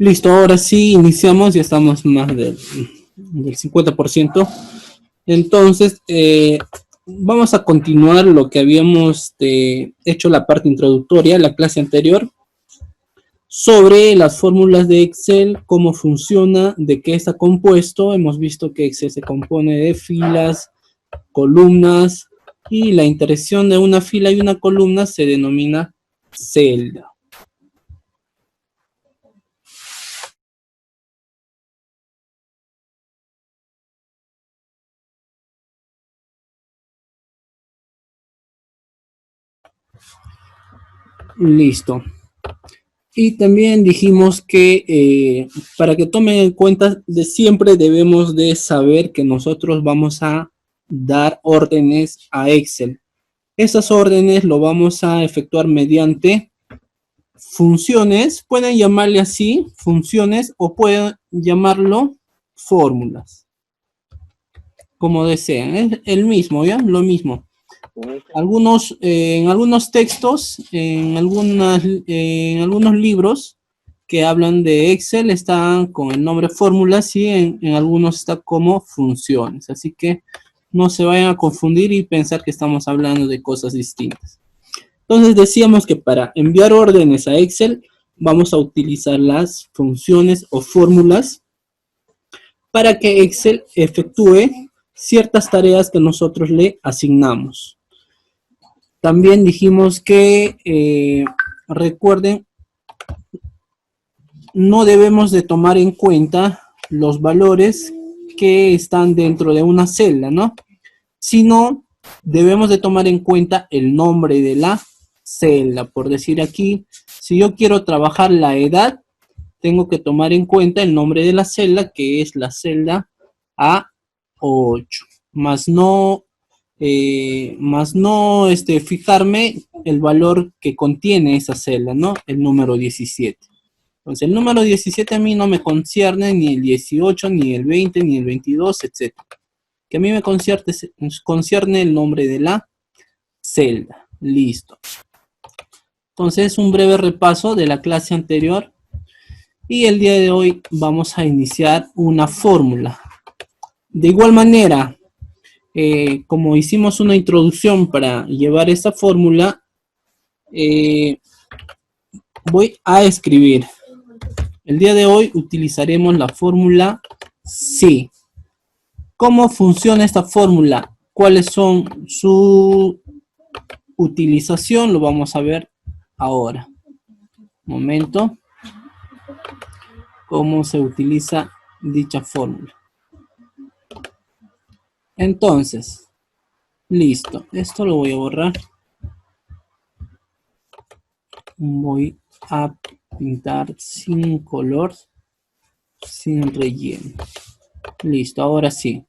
Listo, ahora sí iniciamos, ya estamos más del 50%. Entonces, vamos a continuar lo que habíamos hecho la parte introductoria, la clase anterior, sobre las fórmulas de Excel, cómo funciona, de qué está compuesto. Hemos visto que Excel se compone de filas, columnas, y la interacción de una fila y una columna se denomina celda. Listo. Y también dijimos que para que tomen en cuenta, de siempre debemos de saber que nosotros vamos a dar órdenes a Excel. Esas órdenes lo vamos a efectuar mediante funciones, pueden llamarle así, funciones, o pueden llamarlo fórmulas, como deseen, es el mismo, ¿ya? Lo mismo. En algunos textos, en algunos libros que hablan de Excel están con el nombre fórmulas y en algunos está como funciones. Así que no se vayan a confundir y pensar que estamos hablando de cosas distintas. Entonces decíamos que para enviar órdenes a Excel vamos a utilizar las funciones o fórmulas para que Excel efectúe ciertas tareas que nosotros le asignamos. También dijimos que, recuerden, no debemos de tomar en cuenta los valores que están dentro de una celda, ¿no? Sino debemos de tomar en cuenta el nombre de la celda. Por decir aquí, si yo quiero trabajar la edad, tengo que tomar en cuenta el nombre de la celda, que es la celda A8, más no fijarme el valor que contiene esa celda, ¿no? El número 17. Entonces, el número 17 a mí no me concierne ni el 18, ni el 20, ni el 22, etc. Que a mí me concierne el nombre de la celda. Listo. Entonces, un breve repaso de la clase anterior. Y el día de hoy vamos a iniciar una fórmula. De igual manera, como hicimos una introducción para llevar esta fórmula, voy a escribir. El día de hoy utilizaremos la fórmula SI. ¿Cómo funciona esta fórmula? ¿Cuáles son su utilización? Lo vamos a ver ahora. Un momento. ¿Cómo se utiliza dicha fórmula? Entonces, listo. Esto lo voy a borrar. Voy a pintar sin color, sin relleno. Listo, ahora sí.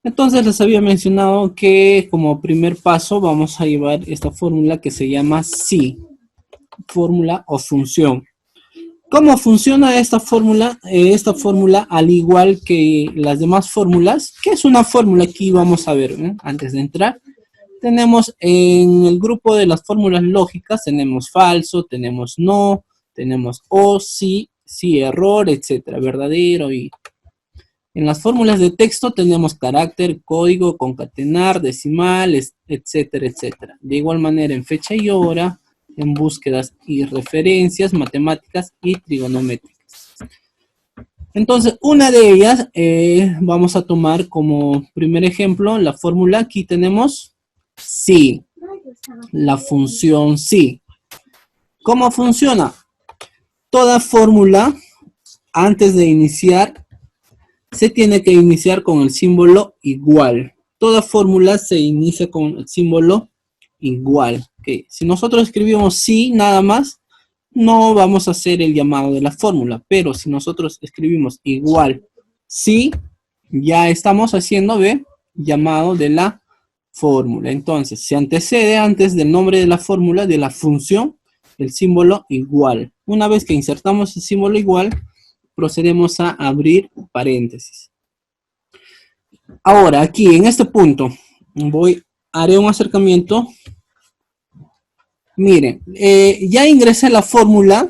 Entonces les había mencionado que como primer paso vamos a llevar esta fórmula que se llama SI, fórmula o función. ¿Cómo funciona esta fórmula? Esta fórmula, al igual que las demás fórmulas, ¿qué es una fórmula? Aquí vamos a ver, antes de entrar. Tenemos en el grupo de las fórmulas lógicas, tenemos falso, tenemos no, tenemos o, sí, sí, error, etcétera, verdadero. Y en las fórmulas de texto tenemos carácter, código, concatenar, decimal, etcétera, etcétera. De igual manera en fecha y hora, en búsquedas y referencias, matemáticas y trigonométricas. Entonces, una de ellas vamos a tomar como primer ejemplo la fórmula. Aquí tenemos sí, la función sí. ¿Cómo funciona? Toda fórmula, antes de iniciar, se tiene que iniciar con el símbolo igual. Toda fórmula se inicia con el símbolo igual. Okay. Si nosotros escribimos sí nada más, no vamos a hacer el llamado de la fórmula. Pero si nosotros escribimos igual sí, ya estamos haciendo llamado de la fórmula. Entonces, se antecede antes del nombre de la fórmula, de la función, el símbolo igual. Una vez que insertamos el símbolo igual, procedemos a abrir paréntesis. Ahora, aquí en este punto, haré un acercamiento. Miren, ya ingresé la fórmula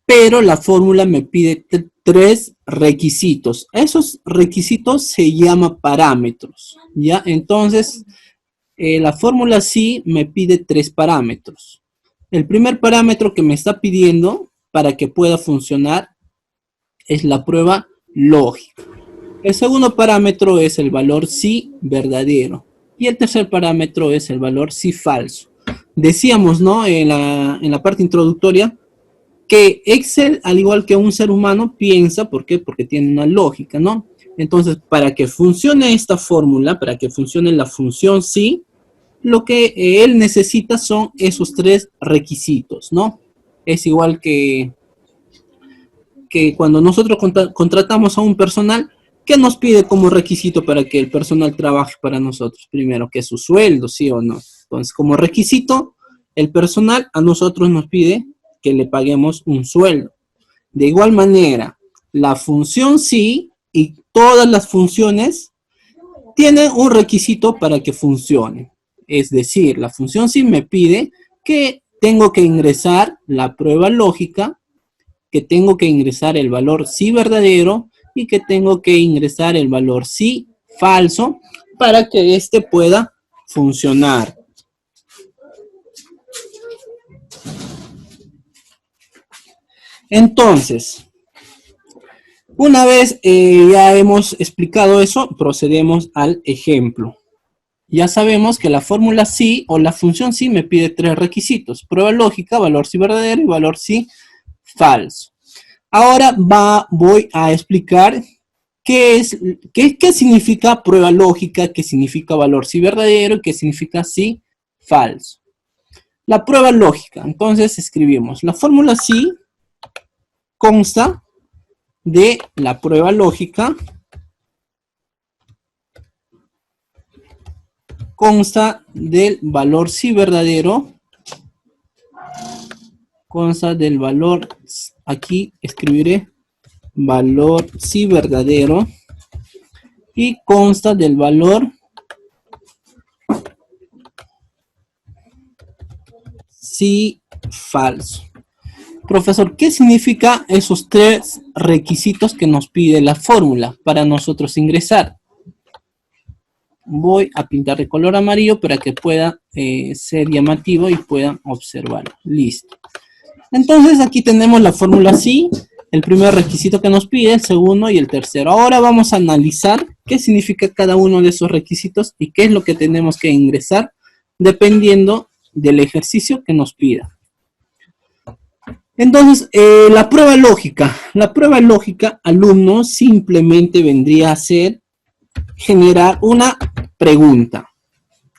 pero la fórmula me pide tres requisitos. Esos requisitos se llaman parámetros, ¿ya? Entonces, la fórmula sí me pide tres parámetros. El primer parámetro que me está pidiendo para que pueda funcionar es la prueba lógica. El segundo parámetro es el valor sí verdadero. Y el tercer parámetro es el valor sí falso. Decíamos, ¿no? En la parte introductoria, que Excel, al igual que un ser humano, piensa, ¿por qué? Porque tiene una lógica, ¿no? Entonces, para que funcione esta fórmula, para que funcione la función sí, lo que él necesita son esos tres requisitos, ¿no? Es igual que cuando nosotros contratamos a un personal, ¿qué nos pide como requisito para que el personal trabaje para nosotros? Primero, que es su sueldo, ¿sí o no? Entonces, como requisito, el personal a nosotros nos pide que le paguemos un sueldo. De igual manera, la función sí y todas las funciones tienen un requisito para que funcione. Es decir, la función sí me pide que tengo que ingresar la prueba lógica, que tengo que ingresar el valor sí verdadero y que tengo que ingresar el valor sí falso para que este pueda funcionar. Entonces, una vez ya hemos explicado eso, procedemos al ejemplo. Ya sabemos que la fórmula sí o la función sí me pide tres requisitos: prueba lógica, valor sí verdadero y valor sí falso. Ahora voy a explicar qué significa prueba lógica, qué significa valor sí verdadero y qué significa sí falso. La prueba lógica, entonces escribimos, la fórmula sí consta de la prueba lógica, consta del valor sí verdadero, consta del valor, aquí escribiré valor sí verdadero, y consta del valor sí falso. Profesor, ¿qué significa esos tres requisitos que nos pide la fórmula para nosotros ingresar? Voy a pintar de color amarillo para que pueda ser llamativo y puedan observarlo. Listo. Entonces aquí tenemos la fórmula sí, el primer requisito que nos pide, el segundo y el tercero. Ahora vamos a analizar qué significa cada uno de esos requisitos y qué es lo que tenemos que ingresar dependiendo del ejercicio que nos pida. Entonces, la prueba lógica. La prueba lógica, alumno, simplemente vendría a ser generar una pregunta.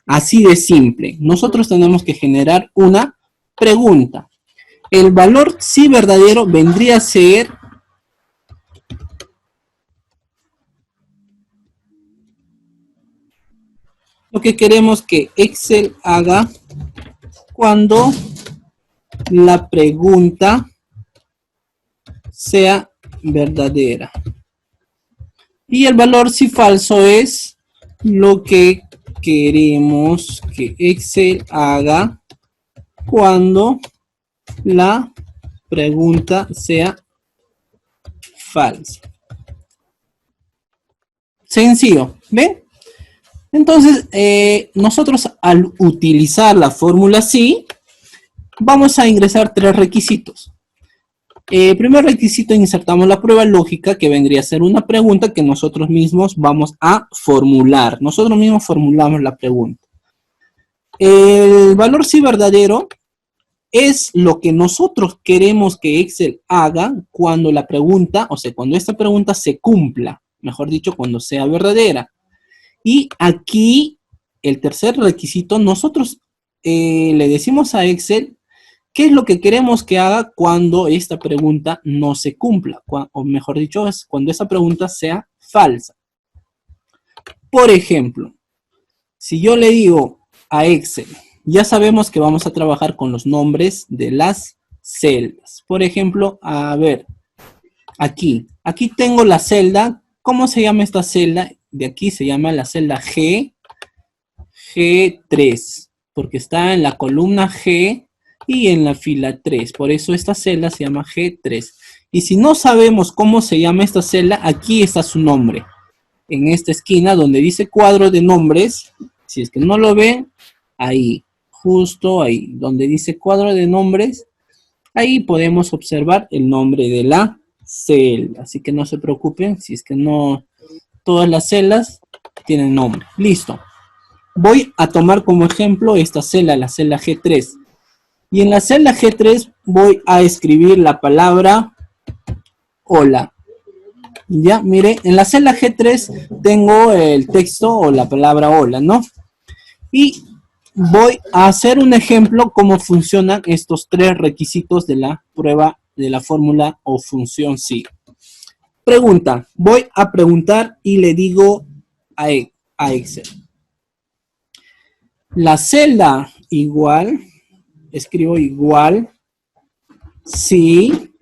Así de simple. Nosotros tenemos que generar una pregunta. El valor sí verdadero vendría a ser lo que queremos que Excel haga cuando la pregunta sea verdadera. Y el valor sí falso es lo que queremos que Excel haga cuando la pregunta sea falsa. Sencillo, ¿ven? Entonces, nosotros al utilizar la fórmula sí, vamos a ingresar tres requisitos. Primer requisito, insertamos la prueba lógica, que vendría a ser una pregunta que nosotros mismos vamos a formular. Nosotros mismos formulamos la pregunta. El valor sí verdadero es lo que nosotros queremos que Excel haga cuando la pregunta, o sea, cuando esta pregunta se cumpla, mejor dicho, cuando sea verdadera. Y aquí, el tercer requisito, nosotros le decimos a Excel qué es lo que queremos que haga cuando esta pregunta no se cumpla, o mejor dicho, es cuando esa pregunta sea falsa. Por ejemplo, si yo le digo a Excel, ya sabemos que vamos a trabajar con los nombres de las celdas. Por ejemplo, a ver, aquí tengo la celda. ¿Cómo se llama esta celda? De aquí se llama la celda G3, porque está en la columna G y en la fila 3. Por eso esta celda se llama G3. Y si no sabemos cómo se llama esta celda, aquí está su nombre. En esta esquina donde dice cuadro de nombres, si es que no lo ven, ahí, justo ahí, donde dice cuadro de nombres, ahí podemos observar el nombre de la celda. Así que no se preocupen, si es que no, todas las celdas tienen nombre. Listo. Voy a tomar como ejemplo esta celda, la celda G3. Y en la celda G3 voy a escribir la palabra hola. Ya, mire, en la celda G3 tengo el texto o la palabra hola, ¿no? Y voy a hacer un ejemplo cómo funcionan estos tres requisitos de la prueba de la fórmula o función sí. Pregunta, voy a preguntar y le digo a Excel. La celda igual, escribo igual, sí,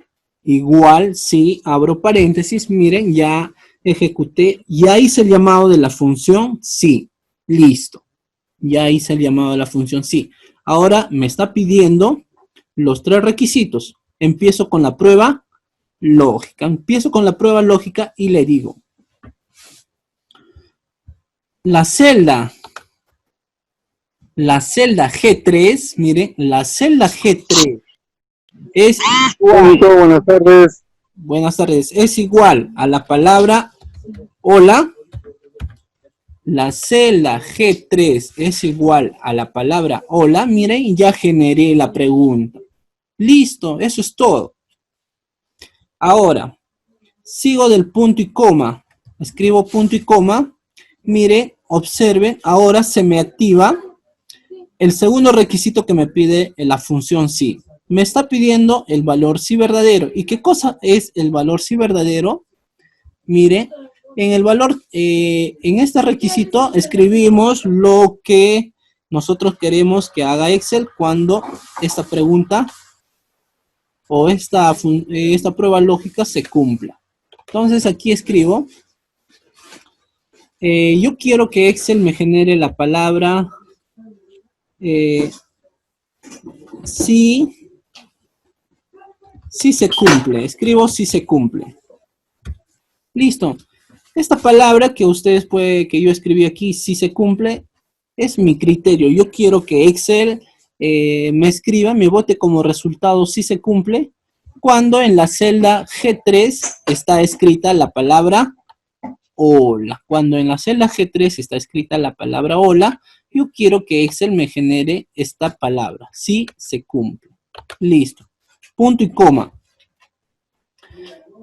igual, sí, abro paréntesis, miren, ya ejecuté, ya hice el llamado de la función sí, listo. Ya hice el llamado de la función sí. Ahora me está pidiendo los tres requisitos. Empiezo con la prueba lógica. Empiezo con la prueba lógica y le digo. La celda G3, mire, la celda G3 es igual. Buenas tardes. Buenas tardes. Es igual a la palabra hola. La celda G3 es igual a la palabra hola. Miren, ya generé la pregunta. Listo, eso es todo. Ahora, sigo del punto y coma. Escribo punto y coma. Mire, observen, ahora se me activa el segundo requisito que me pide la función sí. Me está pidiendo el valor sí verdadero. ¿Y qué cosa es el valor sí verdadero? Mire, en el valor, en este requisito escribimos lo que nosotros queremos que haga Excel cuando esta pregunta o esta prueba lógica se cumpla. Entonces aquí escribo, yo quiero que Excel me genere la palabra sí se cumple. Escribo si se cumple. Listo. Esta palabra que ustedes que yo escribí aquí, si se cumple, es mi criterio. Yo quiero que Excel me escriba, me vote como resultado si se cumple, cuando en la celda G3 está escrita la palabra hola. Cuando en la celda G3 está escrita la palabra hola, yo quiero que Excel me genere esta palabra, si se cumple. Listo. Punto y coma.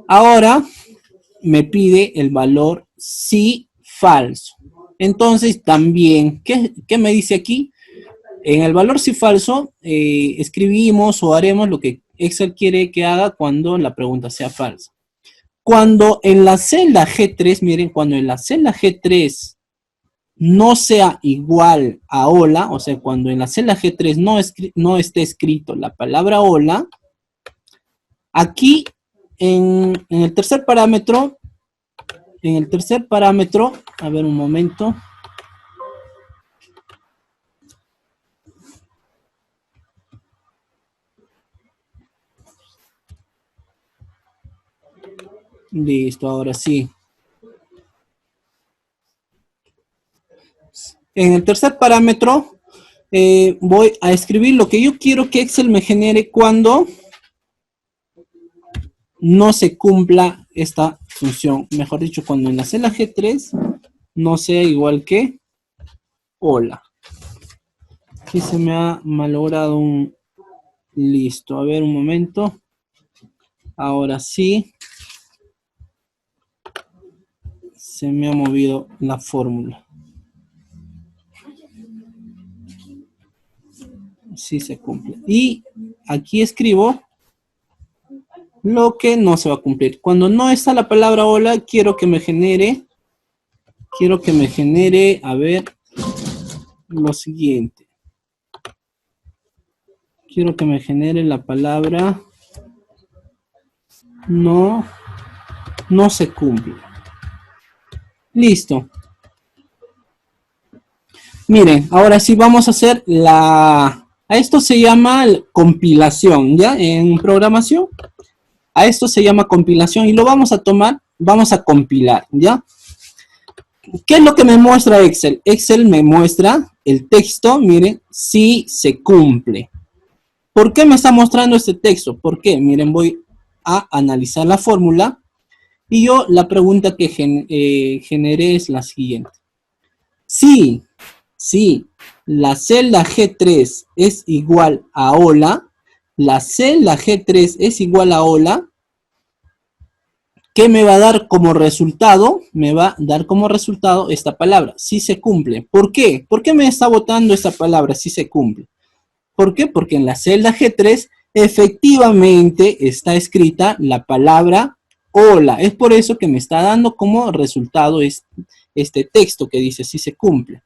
Ahora me pide el valor sí falso. Entonces también, ¿qué me dice aquí? En el valor sí falso, escribimos o haremos lo que Excel quiere que haga cuando la pregunta sea falsa. Cuando en la celda G3, miren, cuando en la celda G3 no sea igual a hola, o sea, cuando en la celda G3 no esté escrito la palabra hola, aquí en el tercer parámetro, a ver un momento. Listo, ahora sí. En el tercer parámetro voy a escribir lo que yo quiero que Excel me genere cuando no se cumpla esta función. Mejor dicho, cuando en la celda G3 no sea igual que hola. Aquí se me ha malogrado un... Listo, a ver un momento. Ahora sí. Se me ha movido la fórmula. Sí se cumple. Y aquí escribo lo que no se va a cumplir. Cuando no está la palabra hola, quiero que me genere, a ver, lo siguiente. Quiero que me genere la palabra no se cumple. Listo. Miren, ahora sí vamos a hacer la A esto se llama compilación, ¿ya? En programación, a esto se llama compilación y lo vamos a tomar, vamos a compilar, ¿ya? ¿Qué es lo que me muestra Excel? Excel me muestra el texto, miren, si se cumple. ¿Por qué me está mostrando este texto? ¿Por qué? Miren, voy a analizar la fórmula y yo la pregunta que generé es la siguiente. Si la celda G3 es igual a hola, la celda G3 es igual a hola, ¿qué me va a dar como resultado? Me va a dar como resultado esta palabra, si se cumple. ¿Por qué? ¿Por qué me está botando esta palabra, si se cumple? ¿Por qué? Porque en la celda G3 efectivamente está escrita la palabra hola. Es por eso que me está dando como resultado este texto que dice si se cumple.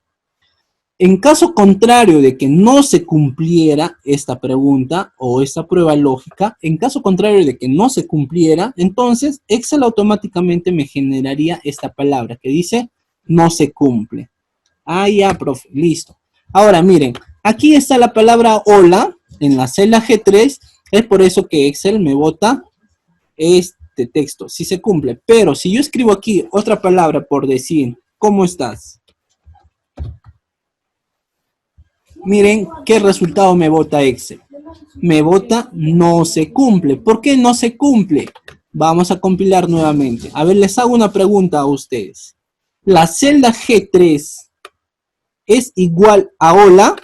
En caso contrario de que no se cumpliera esta pregunta o esta prueba lógica, en caso contrario de que no se cumpliera, entonces Excel automáticamente me generaría esta palabra que dice no se cumple. Ah, ya, profe, listo. Ahora, miren, aquí está la palabra hola en la celda G3, es por eso que Excel me bota este texto, si se cumple. Pero si yo escribo aquí otra palabra por decir, ¿cómo estás? Miren qué resultado me bota Excel. Me bota no se cumple. ¿Por qué no se cumple? Vamos a compilar nuevamente. A ver, les hago una pregunta a ustedes. La celda G3 es igual a hola.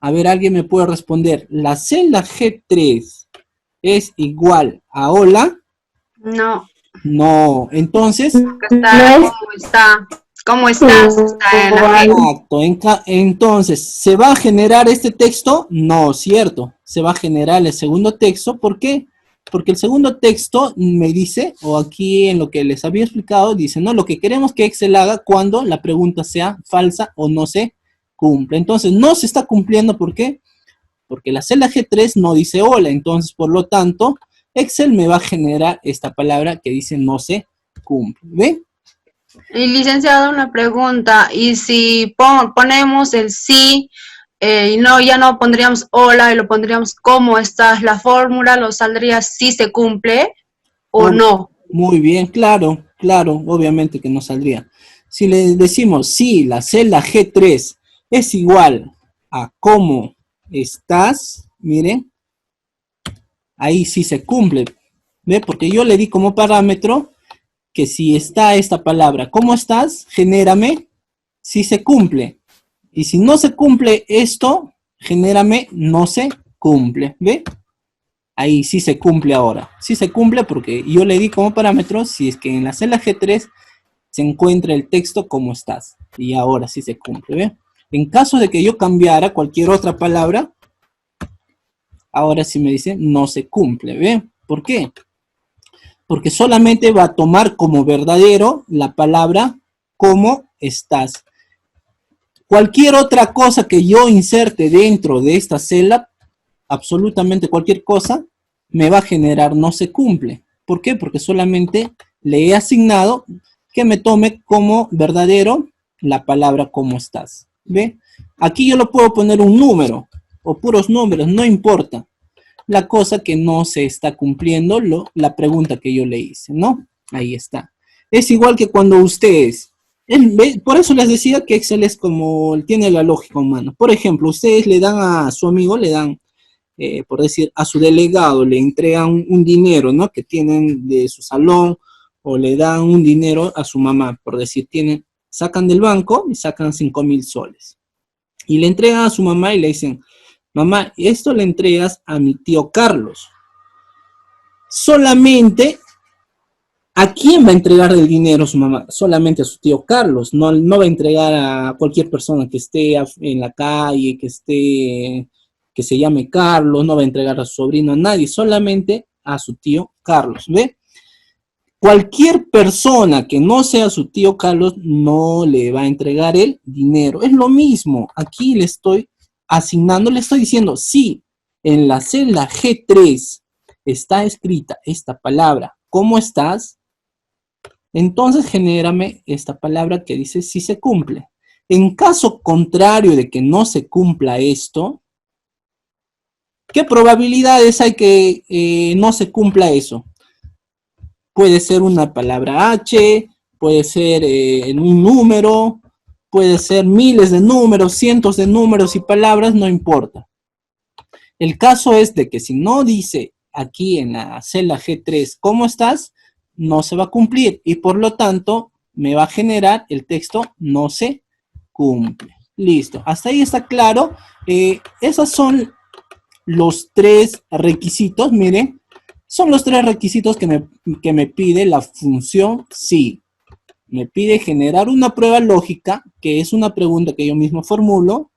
A ver, alguien me puede responder. La celda G3 es igual a hola. No. No, entonces. Está, ¿cómo está? ¿Cómo estás? Está en la Exacto, entonces, ¿se va a generar este texto? No, cierto, se va a generar el segundo texto, ¿por qué? Porque el segundo texto me dice, o aquí en lo que les había explicado, dice, ¿no? Lo que queremos que Excel haga cuando la pregunta sea falsa o no se cumple. Entonces, no se está cumpliendo, ¿por qué? Porque la celda G3 no dice hola, entonces, por lo tanto, Excel me va a generar esta palabra que dice no se cumple, ¿ven? Y licenciado, una pregunta, y si ponemos el sí, y no, ya no pondríamos hola y lo pondríamos cómo estás, la fórmula lo saldría si se cumple o no. Muy bien, claro, claro, obviamente que no saldría. Si le decimos sí, la celda G3 es igual a cómo estás, miren, ahí sí se cumple, ¿ve? Porque yo le di como parámetro que si está esta palabra, ¿cómo estás? Genérame, si se cumple. Y si no se cumple esto, genérame, no se cumple, ¿ve? Ahí sí se cumple ahora. Sí se cumple porque yo le di como parámetro si es que en la celda G3 se encuentra el texto como estás. Y ahora sí se cumple, ¿ve? En caso de que yo cambiara cualquier otra palabra, ahora sí me dice no se cumple, ¿ve? ¿Por qué? Porque solamente va a tomar como verdadero la palabra cómo estás. Cualquier otra cosa que yo inserte dentro de esta celda, absolutamente cualquier cosa, me va a generar no se cumple. ¿Por qué? Porque solamente le he asignado que me tome como verdadero la palabra cómo estás. ¿Ve? Aquí yo lo puedo poner un número o puros números, no importa. La cosa que no se está cumpliendo la pregunta que yo le hice, ¿no? Ahí está. Es igual que cuando ustedes, por eso les decía que Excel es como, tiene la lógica humana. Por ejemplo, ustedes le dan a su amigo, le dan por decir, a su delegado le entregan un dinero, ¿no? Que tienen de su salón, o le dan un dinero a su mamá, por decir, sacan del banco y sacan 5,000 soles. Y le entregan a su mamá y le dicen, mamá, esto le entregas a mi tío Carlos. Solamente, ¿a quién va a entregar el dinero su mamá? Solamente a su tío Carlos, no va a entregar a cualquier persona que esté en la calle, que se llame Carlos, no va a entregar a su sobrino, a nadie, solamente a su tío Carlos, ¿ve? Cualquier persona que no sea su tío Carlos no le va a entregar el dinero. Es lo mismo, aquí le estoy asignando, le estoy diciendo, sí, en la celda G3 está escrita esta palabra, ¿cómo estás? Entonces genérame esta palabra que dice si se cumple. En caso contrario de que no se cumpla esto, ¿Qué probabilidades hay que no se cumpla eso? Puede ser una palabra H, puede ser en un número, puede ser miles de números, cientos de números y palabras, no importa. El caso es de que si no dice aquí en la celda G3 ¿cómo estás? No se va a cumplir y por lo tanto me va a generar el texto no se cumple. Listo, hasta ahí está claro. Esos son los tres requisitos, miren. Son los tres requisitos que me pide la función sí. Me pide generar una prueba lógica, que es una pregunta que yo mismo formulo.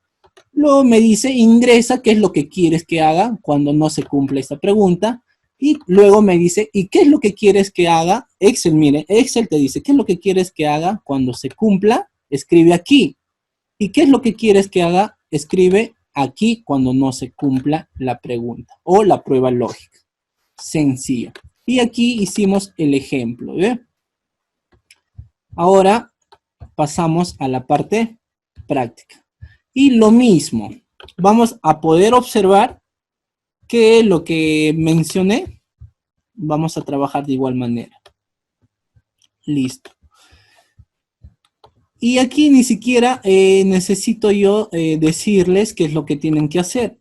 Luego me dice, ingresa qué es lo que quieres que haga cuando no se cumple esta pregunta. Y luego me dice, ¿y qué es lo que quieres que haga? Excel, mire, Excel te dice, ¿qué es lo que quieres que haga cuando se cumpla? Escribe aquí. ¿Y qué es lo que quieres que haga? Escribe aquí cuando no se cumpla la pregunta o la prueba lógica. Sencillo. Y aquí hicimos el ejemplo, ¿ve? Ahora pasamos a la parte práctica. Y lo mismo, vamos a poder observar que lo que mencioné, vamos a trabajar de igual manera. Listo. Y aquí ni siquiera necesito yo decirles qué es lo que tienen que hacer.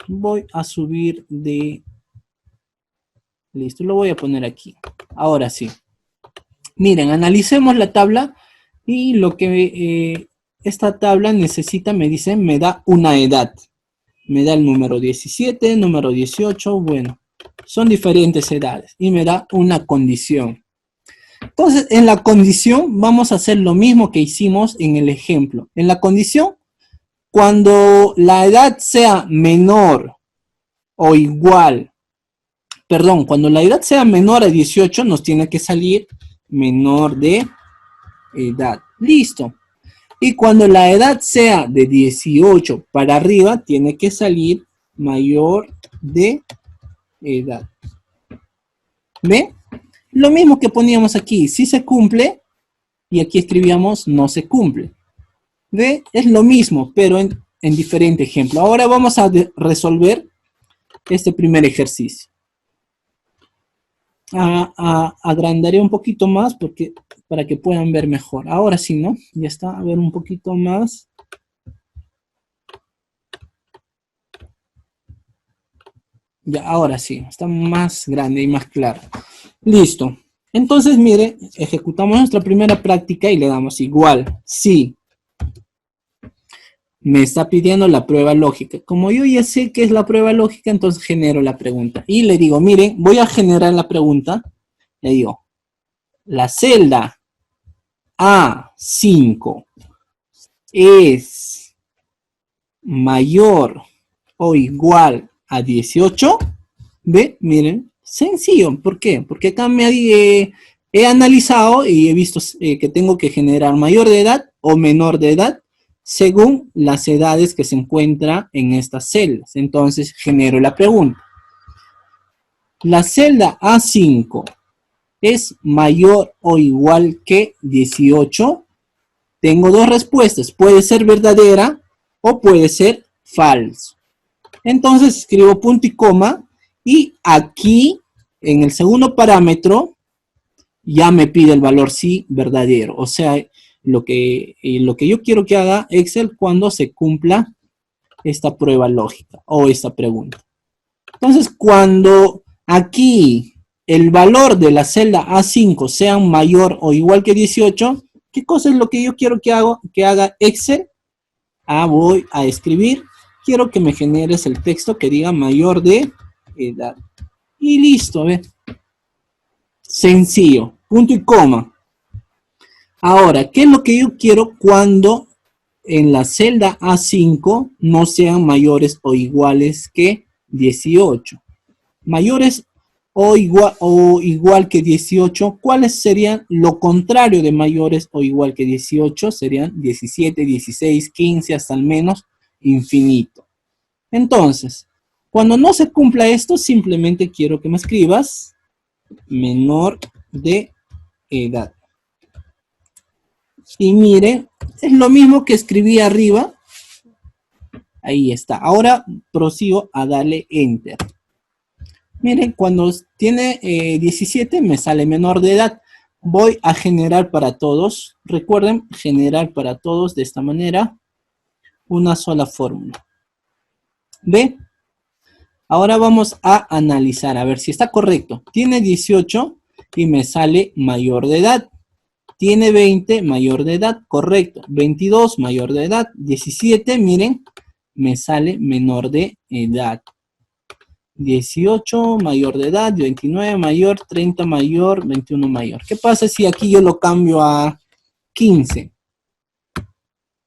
Voy a subir de... Listo, lo voy a poner aquí. Ahora sí. Miren, analicemos la tabla y lo que esta tabla necesita, me dice, me da una edad. Me da el número 17, número 18, bueno, son diferentes edades y me da una condición. Entonces, en la condición vamos a hacer lo mismo que hicimos en el ejemplo. En la condición, cuando la edad sea menor o igual, perdón, cuando la edad sea menor a 18, nos tiene que salir menor de edad. Listo. Y cuando la edad sea de 18 para arriba, tiene que salir mayor de edad. ¿Ve? Lo mismo que poníamos aquí, si se cumple, y aquí escribíamos no se cumple. ¿Ve? Es lo mismo, pero en diferente ejemplo. Ahora vamos a resolver este primer ejercicio. Agrandaré un poquito más porque para que puedan ver mejor. Ahora sí, ¿no? Ya está, a ver un poquito más. Ya, ahora sí, está más grande y más claro. Listo. Entonces, mire, ejecutamos nuestra primera práctica y le damos igual. Sí. Me está pidiendo la prueba lógica. Como yo ya sé qué es la prueba lógica, entonces genero la pregunta. Y le digo, miren, voy a generar la pregunta. Le digo, la celda A5 es mayor o igual a 18. ¿Ve? Miren, sencillo. ¿Por qué? Porque acá he analizado y he visto que tengo que generar mayor de edad o menor de edad según las edades que se encuentran en estas celdas. Entonces, genero la pregunta. La celda A5 es mayor o igual que 18. Tengo dos respuestas. Puede ser verdadera o puede ser falso. Entonces, escribo punto y coma. Y aquí, en el segundo parámetro, ya me pide el valor sí verdadero. O sea, lo que yo quiero que haga Excel cuando se cumpla esta prueba lógica o esta pregunta. Entonces, cuando aquí el valor de la celda A5 sea mayor o igual que 18, ¿qué cosa es lo que yo quiero que haga Excel? Voy a escribir, quiero que me generes el texto que diga mayor de edad. Y listo, ¿ve? Sencillo, punto y coma. Ahora, ¿qué es lo que yo quiero cuando en la celda A5 no sean mayores o iguales que 18? Mayores o igual que 18, ¿cuáles serían lo contrario de mayores o igual que 18? Serían 17, 16, 15, hasta al menos infinito. Entonces, cuando no se cumpla esto, simplemente quiero que me escribas menor de edad. Y mire, es lo mismo que escribí arriba. Ahí está. Ahora prosigo a darle Enter. Miren, cuando tiene 17 me sale menor de edad. Voy a generar para todos. Recuerden, generar para todos de esta manera. Una sola fórmula. ¿Ve? Ahora vamos a analizar, a ver si está correcto. Tiene 18 y me sale mayor de edad. Tiene 20, mayor de edad, correcto. 22, mayor de edad. 17, miren, me sale menor de edad. 18, mayor de edad. 29, mayor. 30, mayor. 21, mayor. ¿Qué pasa si aquí yo lo cambio a 15?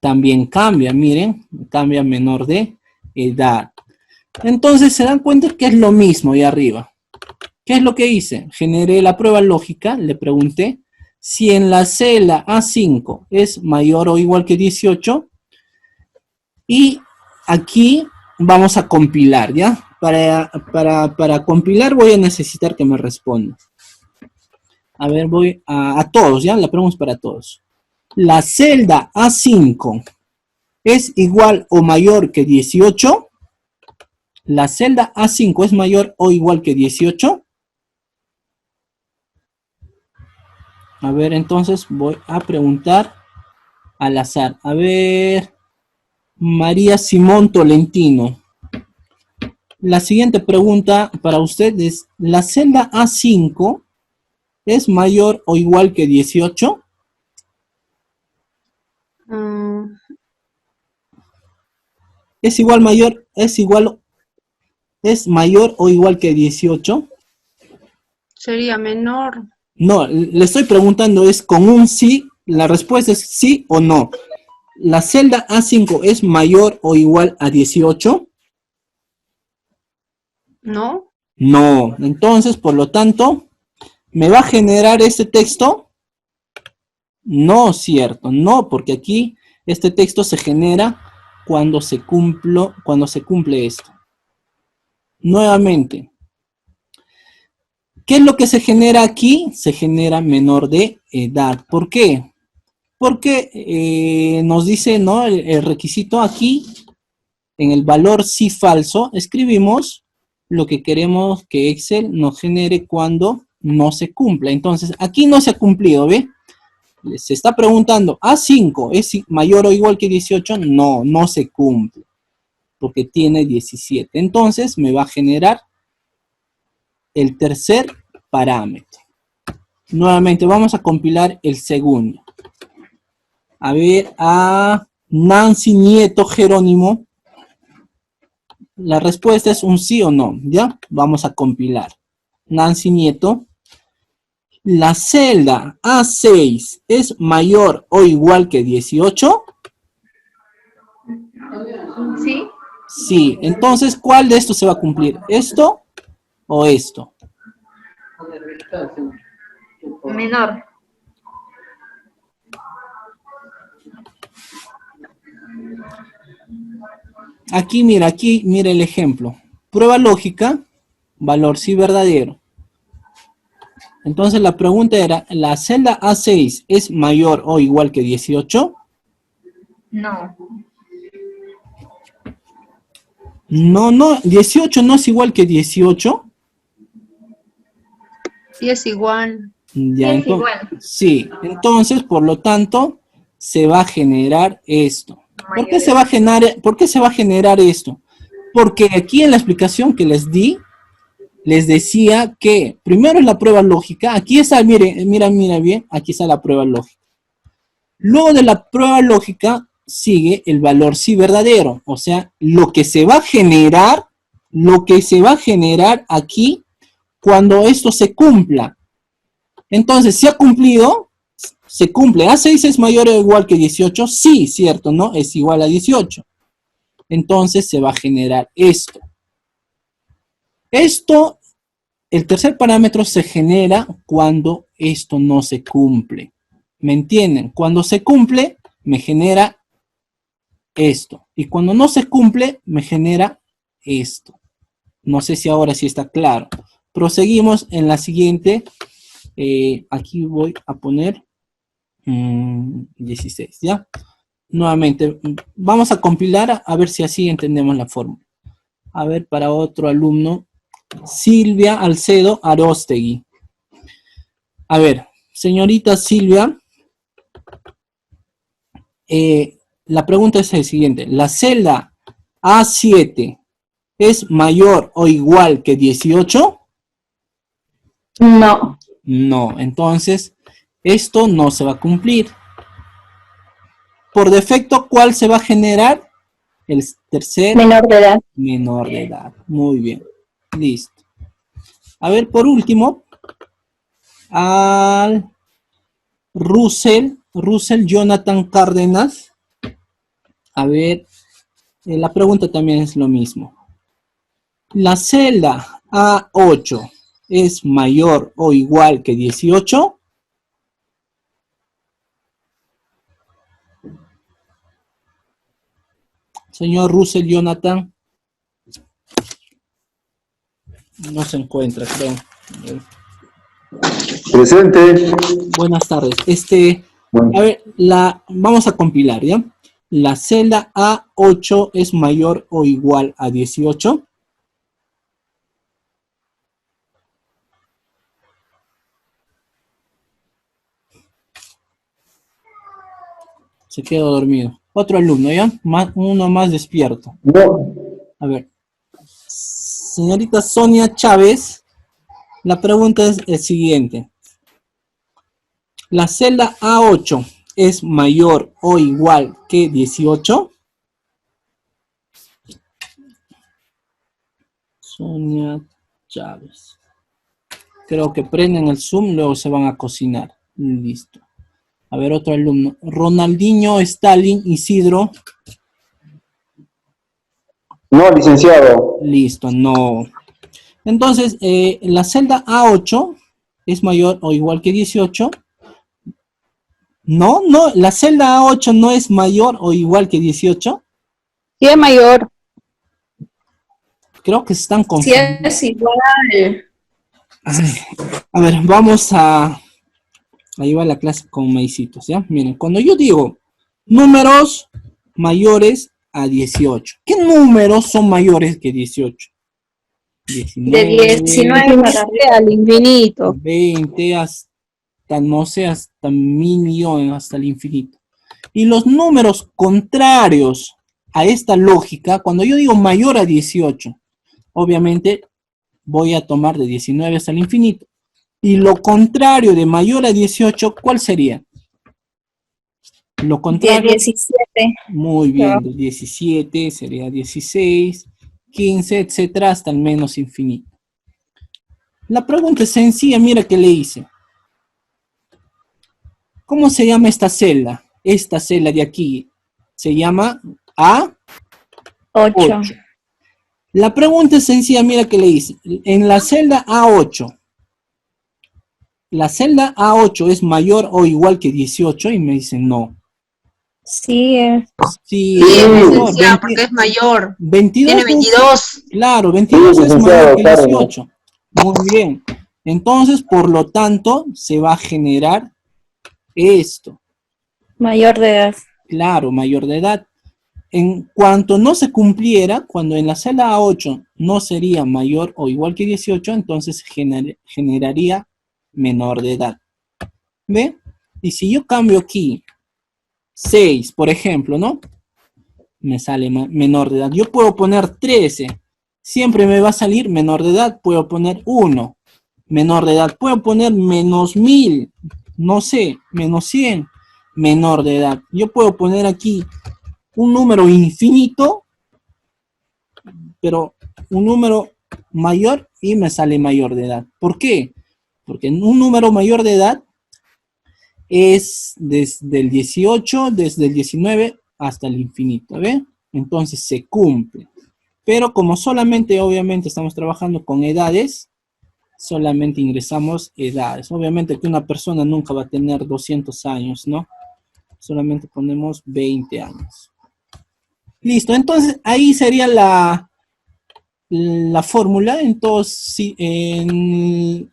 También cambia, miren, cambia menor de edad. Entonces se dan cuenta que es lo mismo ahí arriba. ¿Qué es lo que hice? Generé la prueba lógica, le pregunté si en la celda A5 es mayor o igual que 18 y aquí vamos a compilar, ¿ya? Para compilar voy a necesitar que me responda. A ver, voy a todos, ¿ya? La pregunta es para todos. La celda A5 es igual o mayor que 18. La celda A5 es mayor o igual que 18. A ver, entonces voy a preguntar al azar. A ver, María Simón Tolentino. La siguiente pregunta para usted es, ¿la celda A5 es mayor o igual que 18? ¿Es igual mayor, es mayor o igual que 18? Sería menor. No, le estoy preguntando es con un sí, la respuesta es sí o no. ¿La celda A5 es mayor o igual a 18? ¿No? No, entonces, por lo tanto, ¿me va a generar este texto? No, cierto, no, porque aquí este texto se genera cuando se cumple esto. Nuevamente, ¿qué es lo que se genera aquí? Se genera menor de edad. ¿Por qué? Porque nos dice, ¿no? El requisito aquí, en el valor sí falso, escribimos lo que queremos que Excel nos genere cuando no se cumpla. Entonces, aquí no se ha cumplido, ¿ve? Se está preguntando, ¿A5 es mayor o igual que 18? No, no se cumple, porque tiene 17. Entonces, me va a generar el tercer parámetro. Nuevamente, vamos a compilar el segundo. A ver, a Nancy Nieto Jerónimo. La respuesta es un sí o no, ¿ya? Vamos a compilar. Nancy Nieto. ¿La celda A6 es mayor o igual que 18? Sí. Sí. Entonces, ¿cuál de estos se va a cumplir? ¿Esto o esto? Menor. Aquí mira el ejemplo. Prueba lógica, valor sí verdadero. Entonces la pregunta era, ¿la celda A6 es mayor o igual que 18? No. No, 18 no es igual que 18. Sí, es igual. Ya, Sí, es entonces, igual. sí, entonces, por lo tanto, se va a generar esto. ¿Por qué se va a generar esto? Porque aquí en la explicación que les di, les decía que primero es la prueba lógica. Aquí está, mira bien, aquí está la prueba lógica. Luego de la prueba lógica sigue el valor sí verdadero. O sea, lo que se va a generar aquí cuando esto se cumpla. Entonces, ¿se ha cumplido? Se cumple. ¿A6 es mayor o igual que 18? Sí, cierto, ¿no? Es igual a 18. Entonces se va a generar esto. Esto, el tercer parámetro se genera cuando esto no se cumple. ¿Me entienden? Cuando se cumple, me genera esto. Y cuando no se cumple, me genera esto. No sé si ahora sí está claro. Proseguimos en la siguiente. Aquí voy a poner 16, ¿ya? nuevamente, vamos a compilar a ver si así entendemos la fórmula. A ver, para otro alumno, Silvia Alcedo Aróstegui. A ver, señorita Silvia, la pregunta es el siguiente. ¿La celda A7 es mayor o igual que 18? No. No, entonces esto no se va a cumplir. Por defecto, ¿cuál se va a generar? El tercer Menor de edad. menor de edad. Muy bien, listo. A ver, por último, al Russell Jonathan Cárdenas. A ver, la pregunta también es lo mismo. ¿La celda A8 es mayor o igual que 18? Señor Russell Jonathan. No se encuentra, creo. Presente. Buenas tardes. Bueno. A ver, vamos a compilar, ¿ya? ¿La celda A8 es mayor o igual a 18? Se quedó dormido. Otro alumno, ¿ya? Uno más despierto. No. A ver. Señorita Sonia Chávez, la pregunta es el siguiente. ¿La celda A8 es mayor o igual que 18? Sonia Chávez. Creo que prenden el Zoom, luego se van a cocinar. Listo. A ver, otro alumno. Ronaldinho Stalin Isidro. No, licenciado. Listo, no. Entonces, la celda A8 es mayor o igual que 18. No, la celda A8 no es mayor o igual que 18. Sí es mayor. Creo que se están Sí confundiendo. es igual. A ver, vamos a llevar la clase con maicitos, ¿ya? Miren, cuando yo digo números mayores a 18, ¿qué números son mayores que 18? 19, De 19 al infinito. 20, hasta, no sé, hasta 1.000.000.000, hasta el infinito. Y los números contrarios a esta lógica, cuando yo digo mayor a 18, obviamente voy a tomar de 19 hasta el infinito. Y lo contrario de mayor a 18, ¿cuál sería? Lo contrario. De 17. Muy bien, de 17 sería 16, 15, etcétera, hasta el menos infinito. La pregunta es sencilla, mira que le hice. ¿Cómo se llama esta celda? Esta celda de aquí se llama A8. La pregunta es sencilla, mira que le hice. En la celda A8, ¿la celda A8 es mayor o igual que 18? Y me dicen no. Sí, Sí, licenciada, porque es mayor. 22 Tiene 22. Claro, 22 es mayor que claro. 18. Muy bien. Entonces, por lo tanto, se va a generar esto. Mayor de edad. Claro, mayor de edad. En cuanto no se cumpliera, cuando en la celda A8 no sería mayor o igual que 18, entonces generaría menor de edad. ¿Ve? Y si yo cambio aquí 6, por ejemplo, ¿no? Me sale menor de edad. Yo puedo poner 13. Siempre me va a salir menor de edad. Puedo poner 1. Menor de edad. Puedo poner menos 1000. No sé, menos 100. Menor de edad. Yo puedo poner aquí un número infinito, pero un número mayor y me sale mayor de edad. ¿Por qué? Porque un número mayor de edad es desde el 18, desde el 19 hasta el infinito, ¿ve? Entonces se cumple. Pero como solamente, obviamente, estamos trabajando con edades, solamente ingresamos edades. Obviamente que una persona nunca va a tener 200 años, ¿no? Solamente ponemos 20 años. Listo, entonces ahí sería la fórmula. Entonces, en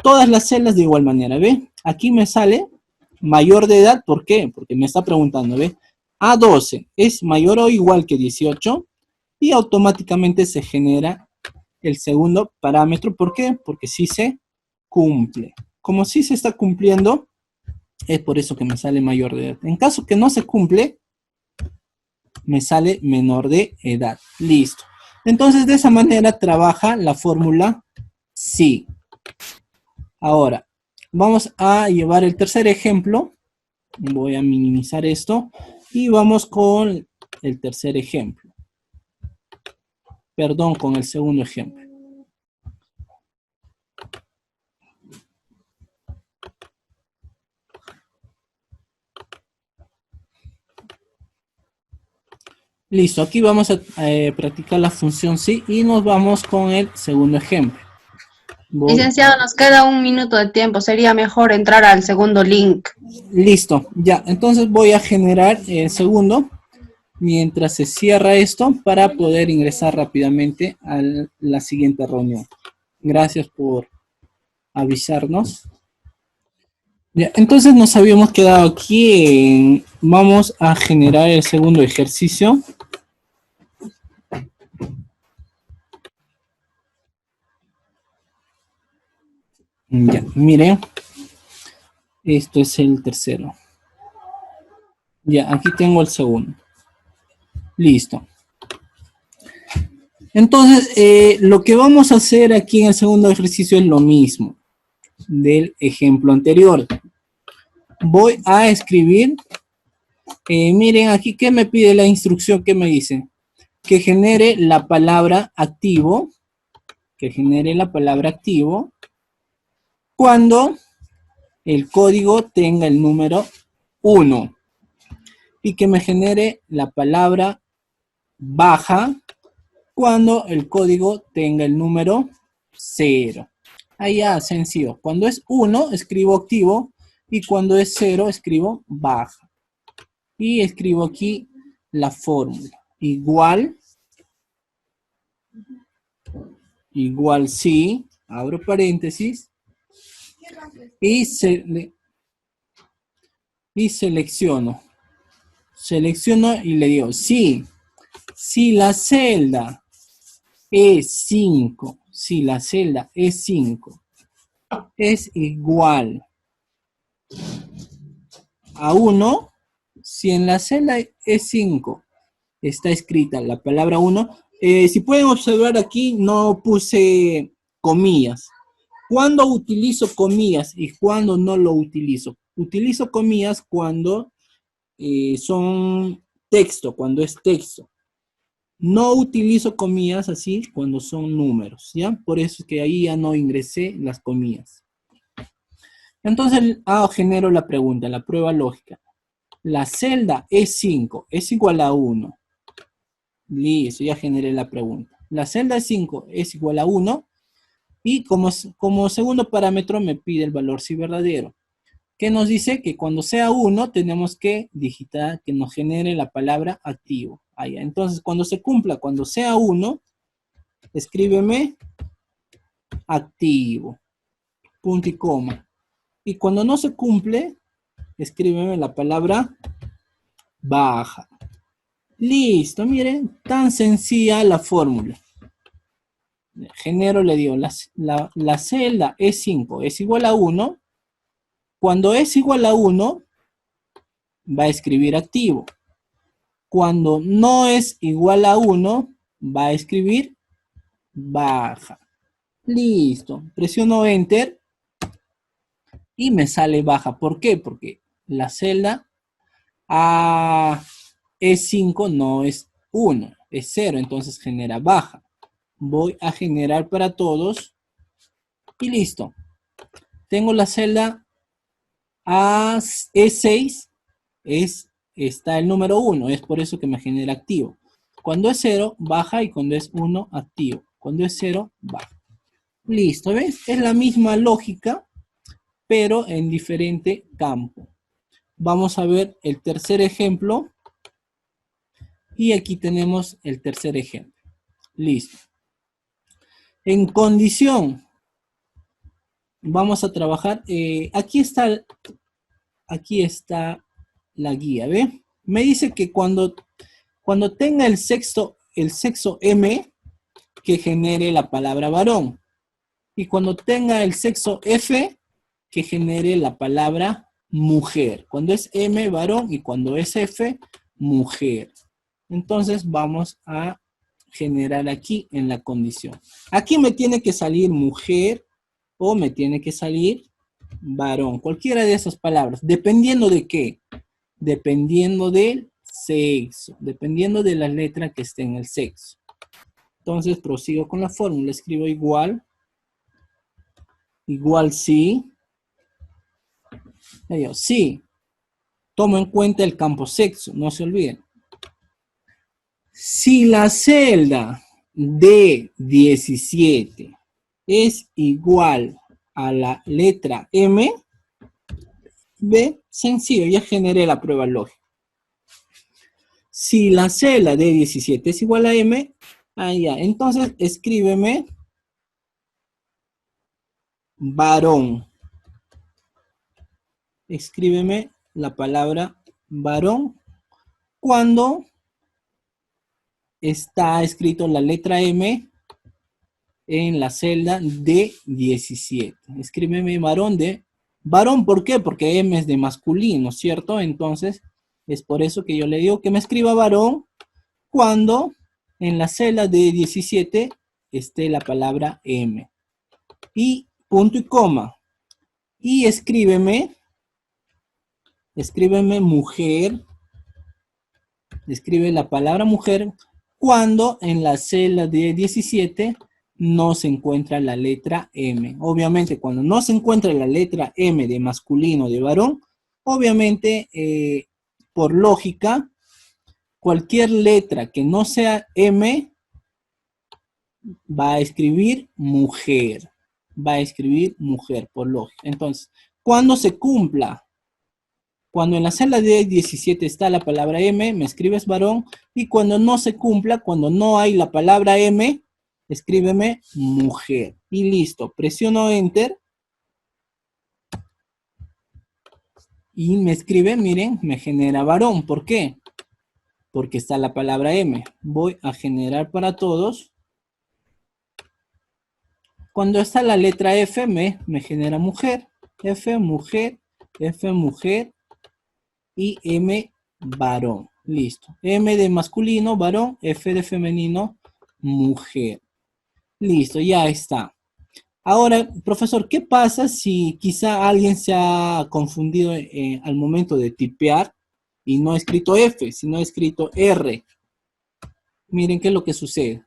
todas las celdas de igual manera, ¿ve? Aquí me sale mayor de edad, ¿por qué? Porque me está preguntando, ¿ve? a 12 es mayor o igual que 18 y automáticamente se genera el segundo parámetro. ¿Por qué? Porque sí se cumple. Como sí se está cumpliendo, es por eso que me sale mayor de edad. En caso que no se cumple, me sale menor de edad. Listo. Entonces, de esa manera trabaja la fórmula sí. Ahora, vamos a llevar el tercer ejemplo. Voy a minimizar esto. Y vamos con el tercer ejemplo. Perdón, con el segundo ejemplo. Listo, aquí vamos a practicar la función sí y nos vamos con el segundo ejemplo. Licenciado, nos queda 1 minuto de tiempo. Sería mejor entrar al segundo link. Listo, ya. Entonces voy a generar el segundo mientras se cierra esto para poder ingresar rápidamente a la siguiente reunión. Gracias por avisarnos. Ya, entonces nos habíamos quedado aquí en... Vamos a generar el segundo ejercicio. Ya, miren. Esto es el tercero. Ya, aquí tengo el segundo. Listo. Entonces, lo que vamos a hacer aquí en el segundo ejercicio es lo mismo del ejemplo anterior. Voy a escribir, miren aquí, ¿qué me pide la instrucción? ¿Qué me dice? Que genere la palabra activo, cuando el código tenga el número 1 y que me genere la palabra baja cuando el código tenga el número 0. Ahí ya, sencillo. Cuando es 1, escribo activo y cuando es 0, escribo baja. Y escribo aquí la fórmula. Igual sí, abro paréntesis, y selecciono. Selecciono y le digo, sí, si la celda es 5, si la celda es 5, es igual a 1, si en la celda es 5 está escrita la palabra 1, si pueden observar aquí no puse comillas. ¿Cuándo utilizo comillas y cuándo no lo utilizo? Utilizo comillas cuando son texto, cuando es texto. No utilizo comillas así cuando son números, ¿ya? Por eso es que ahí ya no ingresé las comillas. Entonces, genero la pregunta, la prueba lógica. La celda E5 es igual a 1. Listo, ya generé la pregunta. La celda E5 es igual a 1 y como segundo parámetro me pide el valor si verdadero. ¿Qué nos dice? Que cuando sea 1 tenemos que digitar, que nos genere la palabra activo. Ahí, entonces, cuando se cumpla, cuando sea 1, escríbeme activo, punto y coma. Y cuando no se cumple, escríbeme la palabra baja. Listo, miren, tan sencilla la fórmula. Genero, le digo, la celda E5 es igual a 1. Cuando es igual a 1, va a escribir activo. Cuando no es igual a 1, va a escribir baja. Listo. Presiono Enter y me sale baja. ¿Por qué? Porque la celda E5 no es 1, es 0, entonces genera baja. Voy a generar para todos y listo. Tengo la celda E6, está el número 1, es por eso que me genera activo. Cuando es 0, baja y cuando es 1, activo. Cuando es 0, baja. Listo, ¿ves? Es la misma lógica, pero en diferente campo. Vamos a ver el tercer ejemplo. Y aquí tenemos el tercer ejemplo. Listo. En condición, vamos a trabajar. Aquí está la guía, ¿ve? Me dice que cuando tenga el sexo M, que genere la palabra varón. Y cuando tenga el sexo F, que genere la palabra mujer. Cuando es M, varón, y cuando es F, mujer. Entonces vamos a generar aquí en la condición. Aquí me tiene que salir mujer o me tiene que salir varón. Cualquiera de esas palabras. ¿Dependiendo de qué? Dependiendo del sexo. Dependiendo de la letra que esté en el sexo. Entonces prosigo con la fórmula. Escribo igual sí. Sí. Tomo en cuenta el campo sexo. No se olviden. Si la celda D17 es igual a la letra M, B, sencillo, ya generé la prueba lógica. Si la celda D17 es igual a M, ya, entonces escríbeme varón. Escríbeme la palabra varón cuando está escrito la letra M en la celda D17. Escríbeme varón de... Varón, ¿por qué? Porque M es de masculino, ¿cierto? Entonces, es por eso que yo le digo que me escriba varón cuando en la celda D17 esté la palabra M. Y punto y coma. Y escríbeme mujer. Escribe la palabra mujer cuando en la celda de 17 no se encuentra la letra M. Obviamente, cuando no se encuentra la letra M de masculino de varón, obviamente, por lógica, cualquier letra que no sea M va a escribir mujer. Va a escribir mujer, por lógica. Entonces, cuando se cumpla, cuando en la celda de 17 está la palabra M, me escribes varón. Y cuando no se cumpla, cuando no hay la palabra M, escríbeme mujer. Y listo. Presiono Enter. Y me escribe, miren, me genera varón. ¿Por qué? Porque está la palabra M. Voy a generar para todos. Cuando está la letra F, me genera mujer. F, mujer, F, mujer. Y M, varón. Listo. M de masculino, varón. F de femenino, mujer. Listo, ya está. Ahora, profesor, ¿qué pasa si quizá alguien se ha confundido al momento de tipear y no ha escrito F, sino ha escrito R? Miren qué es lo que sucede.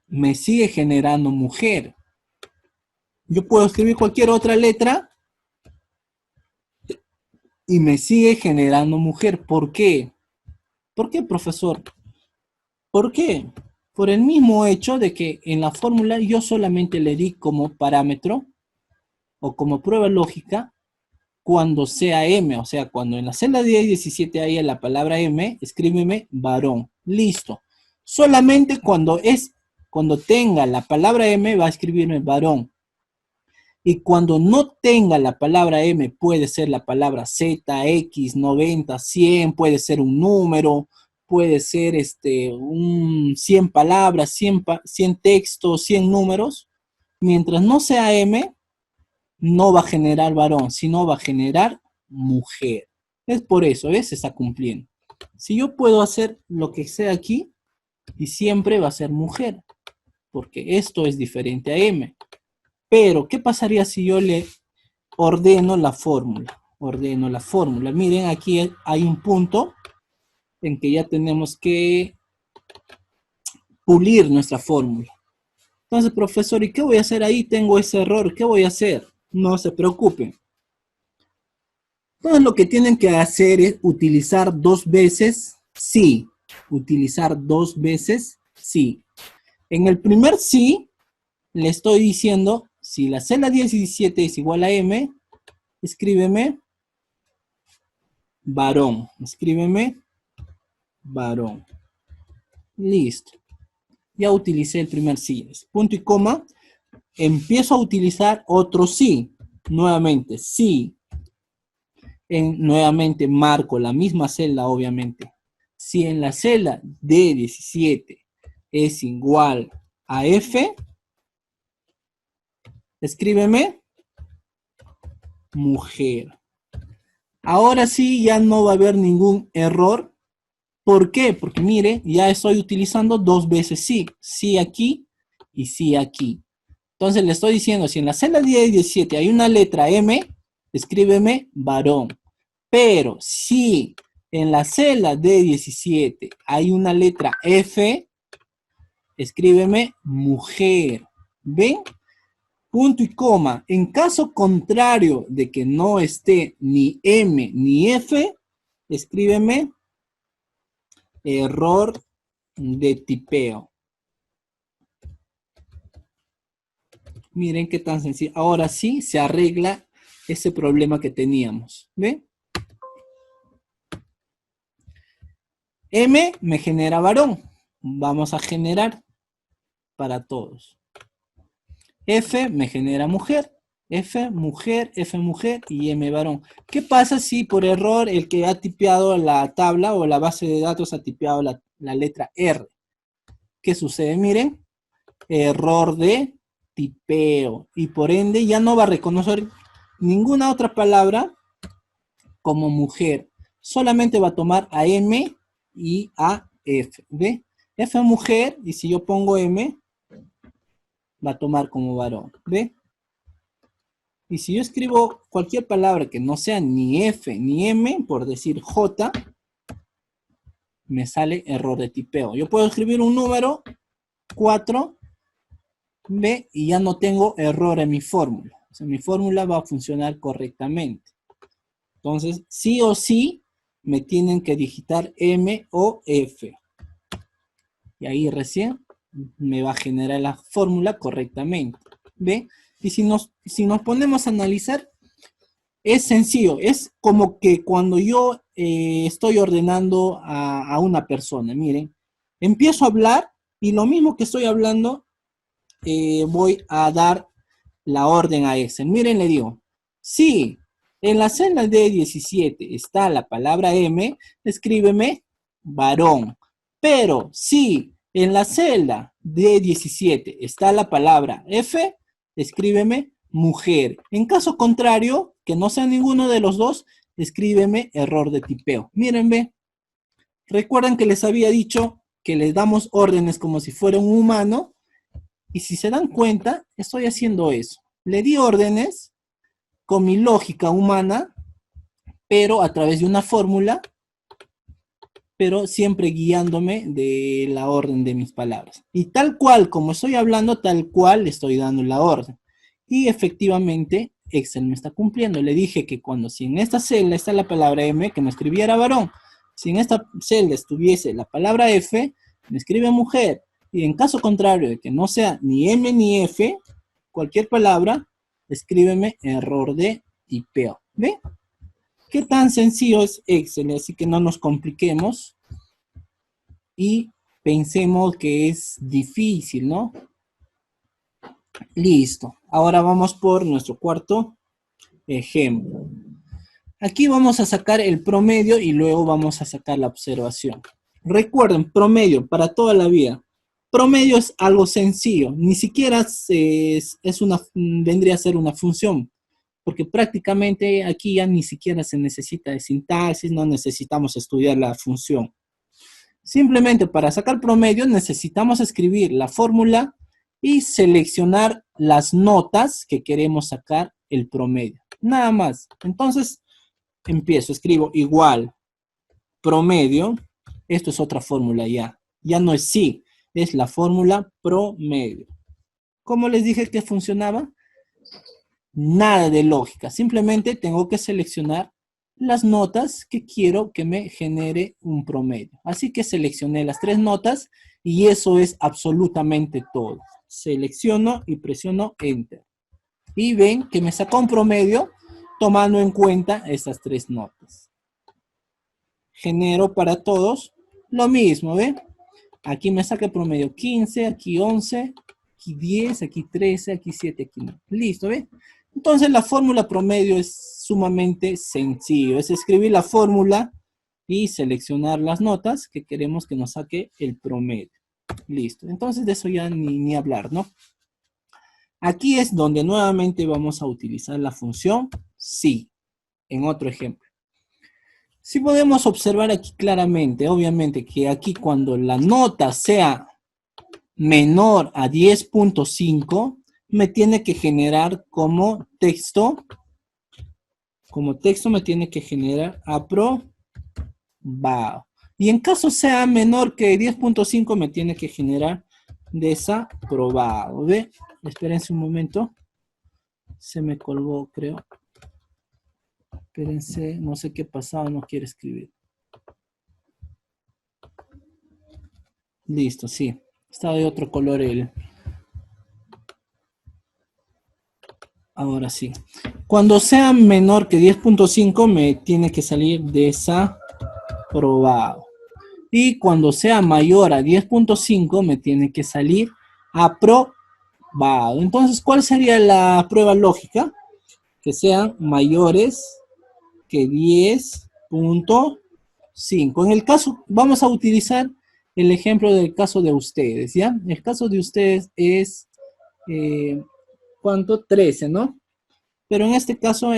Me sigue generando mujer. Yo puedo escribir cualquier otra letra y me sigue generando mujer. ¿Por qué? ¿Por qué, profesor? ¿Por qué? Por el mismo hecho de que en la fórmula yo solamente le di como parámetro o como prueba lógica cuando sea M, o sea, cuando en la celda 10-17 haya la palabra M, escríbeme varón. Listo. Solamente cuando tenga la palabra M va a escribirme varón. Y cuando no tenga la palabra M, puede ser la palabra Z, X, 90, 100, puede ser un número, puede ser 100 palabras, 100 textos, 100 números. Mientras no sea M, no va a generar varón, sino va a generar mujer. Es por eso, ¿ves? Se está cumpliendo. Si yo puedo hacer lo que sea aquí, y siempre va a ser mujer, porque esto es diferente a M. Pero, ¿qué pasaría si yo le ordeno la fórmula? Ordeno la fórmula. Miren, aquí hay un punto en que ya tenemos que pulir nuestra fórmula. Entonces, profesor, ¿y qué voy a hacer ahí? Tengo ese error. ¿Qué voy a hacer? No se preocupen. Entonces, lo que tienen que hacer es utilizar 2 veces sí. Utilizar 2 veces sí. En el primer sí, le estoy diciendo, si la celda 17 es igual a M, escríbeme varón. Escríbeme varón. Listo. Ya utilicé el primer sí. Punto y coma. Empiezo a utilizar otro sí. Nuevamente, sí. Nuevamente marco la misma celda, obviamente. Si en la celda D17 es igual a F, escríbeme mujer. Ahora sí ya no va a haber ningún error. ¿Por qué? Porque mire, ya estoy utilizando dos veces sí. Sí aquí y sí aquí. Entonces le estoy diciendo, si en la celda 10 y 17 hay una letra M, escríbeme varón. Pero si en la celda D17 hay una letra F, escríbeme mujer. ¿Ven? Punto y coma. En caso contrario de que no esté ni M ni F, escríbeme error de tipeo. Miren qué tan sencillo. Ahora sí se arregla ese problema que teníamos. ¿Ven? M me genera varón. Vamos a generar para todos. F me genera mujer. F mujer y M varón. ¿Qué pasa si por error el que ha tipeado la tabla o la base de datos ha tipeado la letra R? ¿Qué sucede? Miren, error de tipeo. Y por ende ya no va a reconocer ninguna otra palabra como mujer. Solamente va a tomar a M y a F. ¿Ve? F mujer, y si yo pongo M, va a tomar como varón. ¿Ve? Y si yo escribo cualquier palabra que no sea ni F ni M, por decir J, me sale error de tipeo. Yo puedo escribir un número 4, ¿ve? Y ya no tengo error en mi fórmula. O sea, mi fórmula va a funcionar correctamente. Entonces, sí o sí, me tienen que digitar M o F. Y ahí recién me va a generar la fórmula correctamente. ¿Ve? Y si nos ponemos a analizar, es sencillo. Es como que cuando yo estoy ordenando a una persona. Miren, empiezo a hablar y lo mismo que estoy hablando, voy a dar la orden a Excel. Miren, le digo, sí. En la celda D17 está la palabra M, escríbeme varón. Pero si en la celda D17 está la palabra F, escríbeme mujer. En caso contrario, que no sea ninguno de los dos, escríbeme error de tipeo. Miren, ve. Recuerdan que les había dicho que les damos órdenes como si fuera un humano. Y si se dan cuenta, estoy haciendo eso. Le di órdenes con mi lógica humana, pero a través de una fórmula, pero siempre guiándome de la orden de mis palabras. Y tal cual, como estoy hablando, tal cual estoy dando la orden. Y efectivamente, Excel me está cumpliendo. Le dije que si en esta celda está la palabra M, que me escribiera varón. Si en esta celda estuviese la palabra F, me escribe mujer. Y en caso contrario de que no sea ni M ni F, cualquier palabra, escríbeme error de tipeo. ¿Ve? ¿Qué tan sencillo es Excel? Así que no nos compliquemos y pensemos que es difícil, ¿no? Listo. Ahora vamos por nuestro cuarto ejemplo. Aquí vamos a sacar el promedio y luego vamos a sacar la observación. Recuerden, promedio para toda la vida. Promedio es algo sencillo, ni siquiera vendría a ser una función, porque prácticamente aquí ya ni siquiera se necesita de sintaxis, no necesitamos estudiar la función. Simplemente para sacar promedio necesitamos escribir la fórmula y seleccionar las notas que queremos sacar el promedio. Nada más. Entonces escribo igual promedio. Esto es otra fórmula ya. Ya no es sí. Es la fórmula promedio. ¿Cómo les dije que funcionaba? Nada de lógica. Simplemente tengo que seleccionar las notas que quiero que me genere un promedio. Así que seleccioné las 3 notas y eso es absolutamente todo. Selecciono y presiono Enter. Y ven que me sacó un promedio tomando en cuenta estas 3 notas. Genero para todos lo mismo, ¿ven? Aquí me saca el promedio 15, aquí 11, aquí 10, aquí 13, aquí 7, aquí 9. Listo, ¿ven? Entonces la fórmula promedio es sumamente sencillo. Es escribir la fórmula y seleccionar las notas que queremos que nos saque el promedio. Listo. Entonces de eso ya ni hablar, ¿no? Aquí es donde nuevamente vamos a utilizar la función si, en otro ejemplo. Si podemos observar aquí claramente, obviamente que aquí cuando la nota sea menor a 10.5, me tiene que generar como texto me tiene que generar aprobado. Y en caso sea menor que 10.5, me tiene que generar desaprobado. ¿Ve? Espérense un momento. Se me colgó, creo. Espérense, no sé qué pasaba, no quiere escribir. Listo, sí. Está de otro color el... Ahora sí. Cuando sea menor que 10.5 me tiene que salir desaprobado. Y cuando sea mayor a 10.5 me tiene que salir aprobado. Entonces, ¿cuál sería la prueba lógica? Que sean mayores que 10.5. En el caso, vamos a utilizar el ejemplo del caso de ustedes, ¿ya? El caso de ustedes es, ¿cuánto? 13, ¿no? Pero en este caso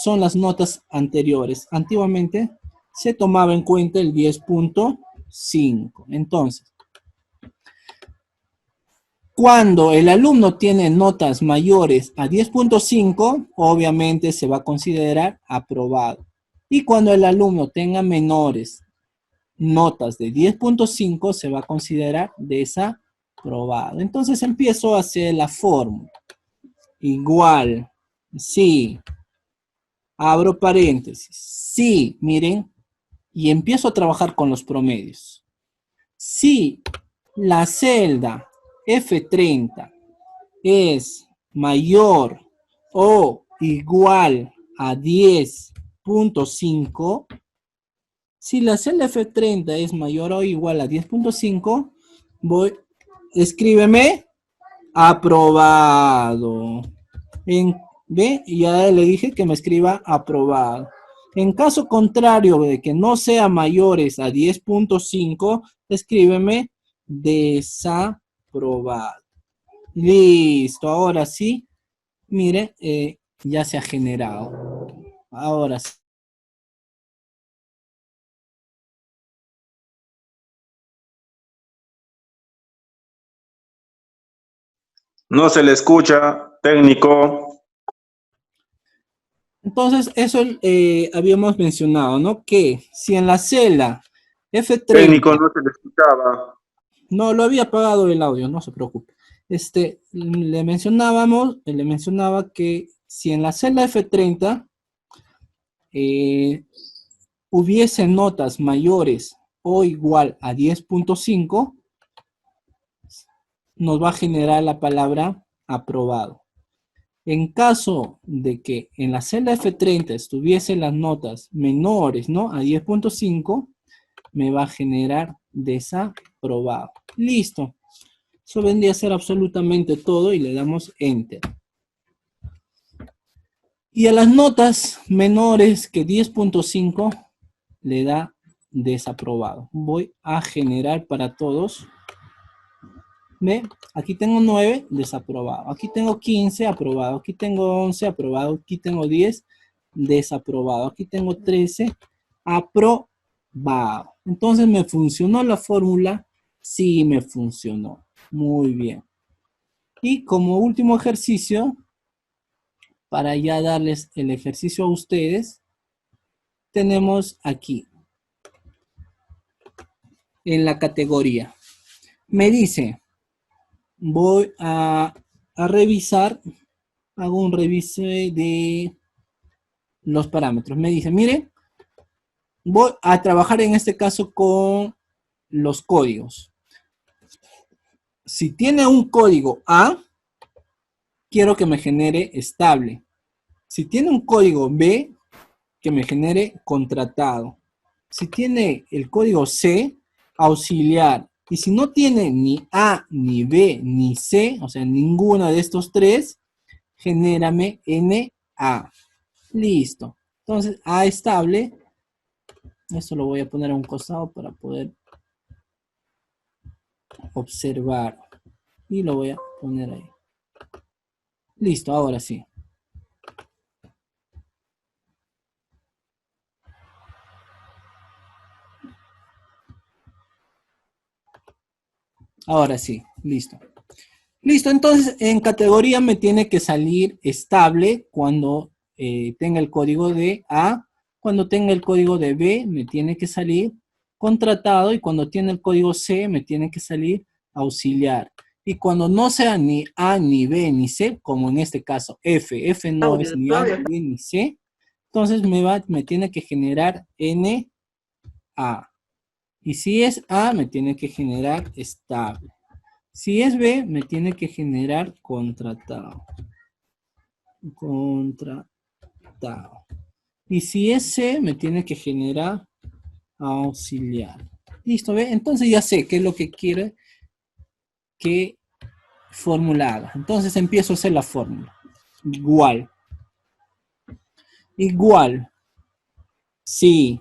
son las notas anteriores. Antiguamente se tomaba en cuenta el 10.5. Entonces, cuando el alumno tiene notas mayores a 10.5, obviamente se va a considerar aprobado. Y cuando el alumno tenga menores notas de 10.5, se va a considerar desaprobado. Entonces empiezo a hacer la fórmula. Igual, sí, abro paréntesis, sí, miren, y empiezo a trabajar con los promedios. Si la celda F30 es mayor o igual a 10.5, si la celda F30 es mayor o igual a 10.5, escríbeme aprobado. ¿Ve? Ya le dije que me escriba aprobado. En caso contrario de que no sea mayores a 10.5, escríbeme desaprobado. Listo, ahora sí. Mire, ya se ha generado. Ahora sí. No se le escucha, técnico. Entonces, eso habíamos mencionado, ¿no? Que si en la celda F30... Técnico, no se le escuchaba. No, lo había apagado el audio, no se preocupe. Le mencionaba que si en la celda F30 hubiese notas mayores o igual a 10.5, nos va a generar la palabra aprobado. En caso de que en la celda F30 estuviesen las notas menores, ¿no? A 10.5, me va a generar desaprobado. Listo. Eso vendría a ser absolutamente todo y le damos Enter. Y a las notas menores que 10.5 le da desaprobado. Voy a generar para todos. ¿Ve? Aquí tengo 9, desaprobado. Aquí tengo 15, aprobado. Aquí tengo 11, aprobado. Aquí tengo 10, desaprobado. Aquí tengo 13, aprobado. Entonces, ¿me funcionó la fórmula? Sí, me funcionó. Muy bien. Y como último ejercicio, para ya darles el ejercicio a ustedes, tenemos aquí, en la categoría. Me dice, voy a revisar, hago un revise de los parámetros. Me dice, mire, voy a trabajar en este caso con los códigos. Si tiene un código A, quiero que me genere estable. Si tiene un código B, que me genere contratado. Si tiene el código C, auxiliar. Y si no tiene ni A, ni B, ni C, o sea, ninguna de estos tres, genérame NA. Listo. Entonces, A estable. Esto lo voy a poner a un costado para poder observar. Y lo voy a poner ahí. Listo, ahora sí. Ahora sí, listo. Listo, entonces en categoría me tiene que salir estable cuando tenga el código de A. Cuando tenga el código de B me tiene que salir contratado y cuando tiene el código C me tiene que salir auxiliar. Y cuando no sea ni A, ni B, ni C, como en este caso F no es ni A, ni B, ni C, entonces me tiene que generar NA. Y si es A, me tiene que generar estable. Si es B, me tiene que generar contratado. Contratado. Y si es C, me tiene que generar auxiliar. Listo, ¿ve? Entonces ya sé qué es lo que quiere que fórmula haga. Entonces empiezo a hacer la fórmula. Igual. Igual. Si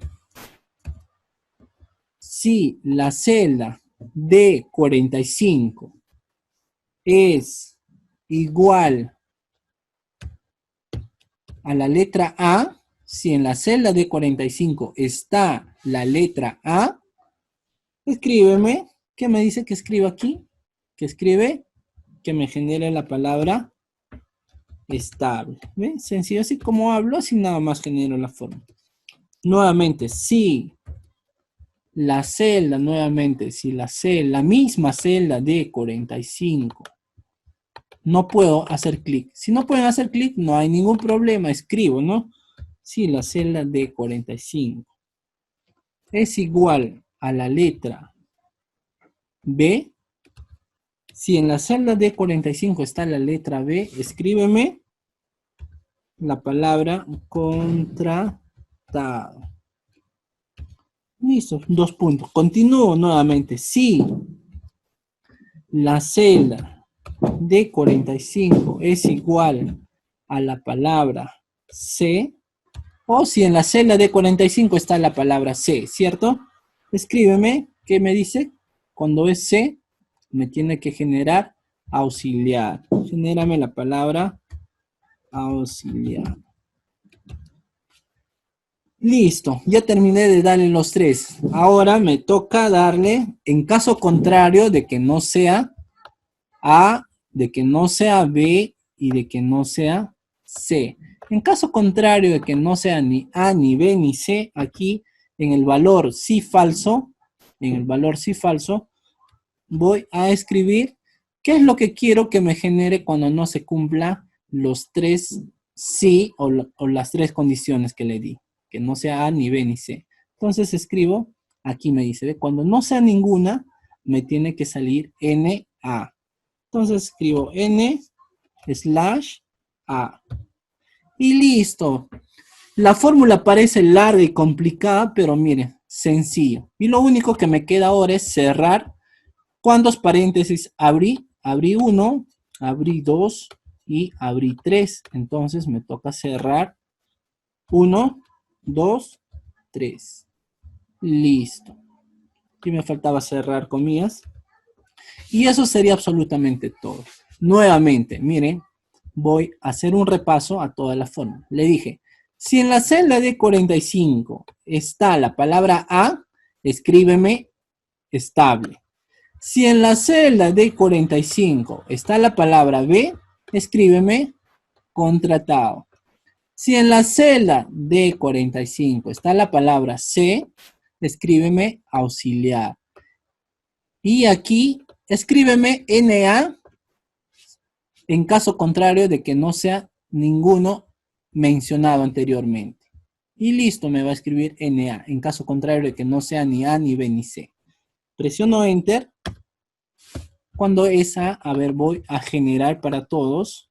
la celda D45 es igual a la letra A, si en la celda D45 está la letra A, escríbeme. ¿Qué me dice que escriba aquí? Que escribe que me genere la palabra estable. ¿Ven? Sencillo, así como hablo, así nada más genero la forma. Nuevamente, si la celda, la misma celda D45, no puedo hacer clic. Si no pueden hacer clic, no hay ningún problema, escribo, ¿no? Si la celda D45 es igual a la letra B, si en la celda D45 está la letra B, escríbeme la palabra contratado. Listo, 2 puntos. Continúo nuevamente. Si la celda D45 es igual a la palabra C, o si en la celda D45 está la palabra C, ¿cierto? Escríbeme, ¿qué me dice? Cuando es C, me tiene que generar auxiliar. Genérame la palabra auxiliar. Listo, ya terminé de darle los 3. Ahora me toca darle, en caso contrario de que no sea A, de que no sea B y de que no sea C. En caso contrario de que no sea ni A, ni B, ni C, aquí en el valor sí falso, voy a escribir qué es lo que quiero que me genere cuando no se cumpla los 3 sí o las 3 condiciones que le di. Que no sea A, ni B, ni C. Entonces escribo, aquí me dice, ¿ve? Cuando no sea ninguna, me tiene que salir NA. Entonces escribo N/A. Y listo. La fórmula parece larga y complicada, pero miren, sencillo. Y lo único que me queda ahora es cerrar. ¿Cuántos paréntesis abrí? Abrí 1, abrí 2 y abrí 3. Entonces me toca cerrar 1, 2, 3. Listo. Aquí me faltaba cerrar comillas. Y eso sería absolutamente todo. Nuevamente, miren, voy a hacer un repaso a toda la fórmula. Le dije, si en la celda de 45 está la palabra A, escríbeme estable. Si en la celda de 45 está la palabra B, escríbeme contratado. Si en la celda de 45 está la palabra C, escríbeme auxiliar. Y aquí, escríbeme NA en caso contrario de que no sea ninguno mencionado anteriormente. Y listo, me va a escribir NA en caso contrario de que no sea ni A, ni B, ni C. Presiono Enter. Cuando es A, ver, voy a generar para todos.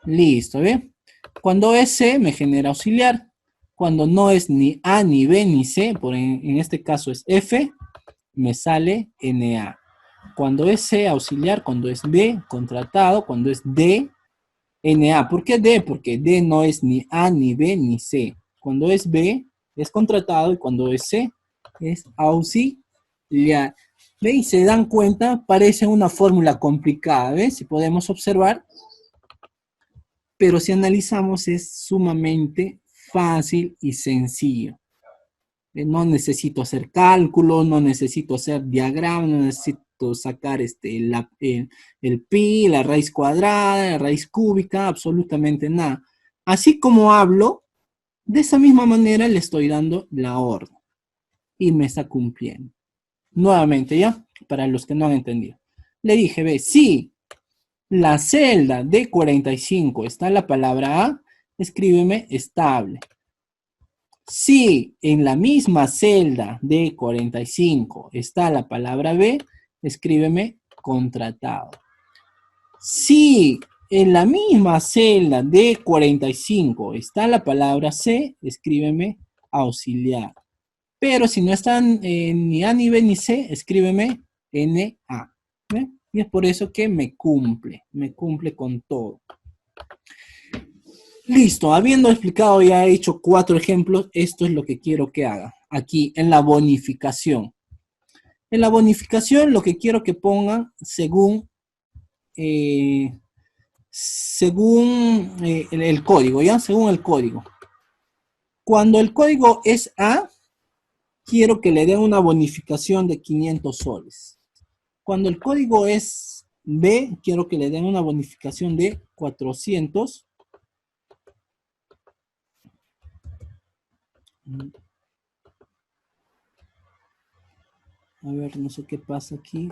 Listo, ¿ve? Cuando es C, me genera auxiliar. Cuando no es ni A, ni B, ni C, en este caso es F, me sale NA. Cuando es C, auxiliar. Cuando es B, contratado. Cuando es D, NA. ¿Por qué D? Porque D no es ni A, ni B, ni C. Cuando es B, es contratado. Y cuando es C, es auxiliar. ¿Ve? Y se dan cuenta, parece una fórmula complicada, ¿ves? Si podemos observar. Pero si analizamos, es sumamente fácil y sencillo. No necesito hacer cálculos, no necesito hacer diagramas, no necesito sacar el pi, la raíz cuadrada, la raíz cúbica, absolutamente nada. Así como hablo, de esa misma manera le estoy dando la orden y me está cumpliendo. Nuevamente, ¿ya? Para los que no han entendido. Le dije, ve, si la celda de 45 está la palabra A, escríbeme estable. Si en la misma celda de 45 está la palabra B, escríbeme contratado. Si en la misma celda de 45 está la palabra C, escríbeme auxiliar. Pero si no están ni A, ni B, ni C, escríbeme NA. ¿Ve? Y es por eso que me cumple con todo. Listo, habiendo explicado ya he hecho 4 ejemplos, esto es lo que quiero que haga. Aquí en la bonificación. En la bonificación lo que quiero que pongan según el código, ¿ya? Según el código. Cuando el código es A, quiero que le den una bonificación de 500 soles. Cuando el código es B, quiero que le den una bonificación de 400. A ver, no sé qué pasa aquí.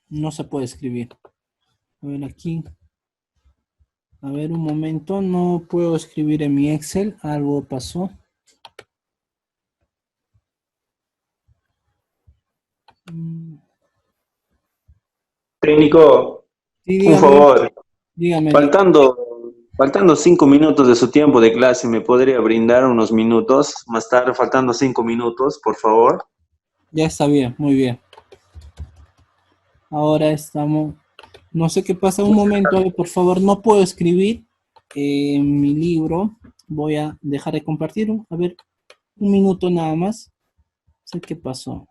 No se puede escribir. A ver aquí. A ver, un momento. No puedo escribir en mi Excel. Algo pasó. Técnico, Sí, un dígame. favor. Dígame. Faltando 5 minutos de su tiempo de clase, ¿me podría brindar unos minutos? Más tarde, faltando 5 minutos, por favor. Ya está bien, muy bien. Ahora estamos. No sé qué pasa. Un momento, a ver, por favor. No puedo escribir en mi libro. Voy a dejar de compartir. A ver, un minuto nada más. No sé qué pasó.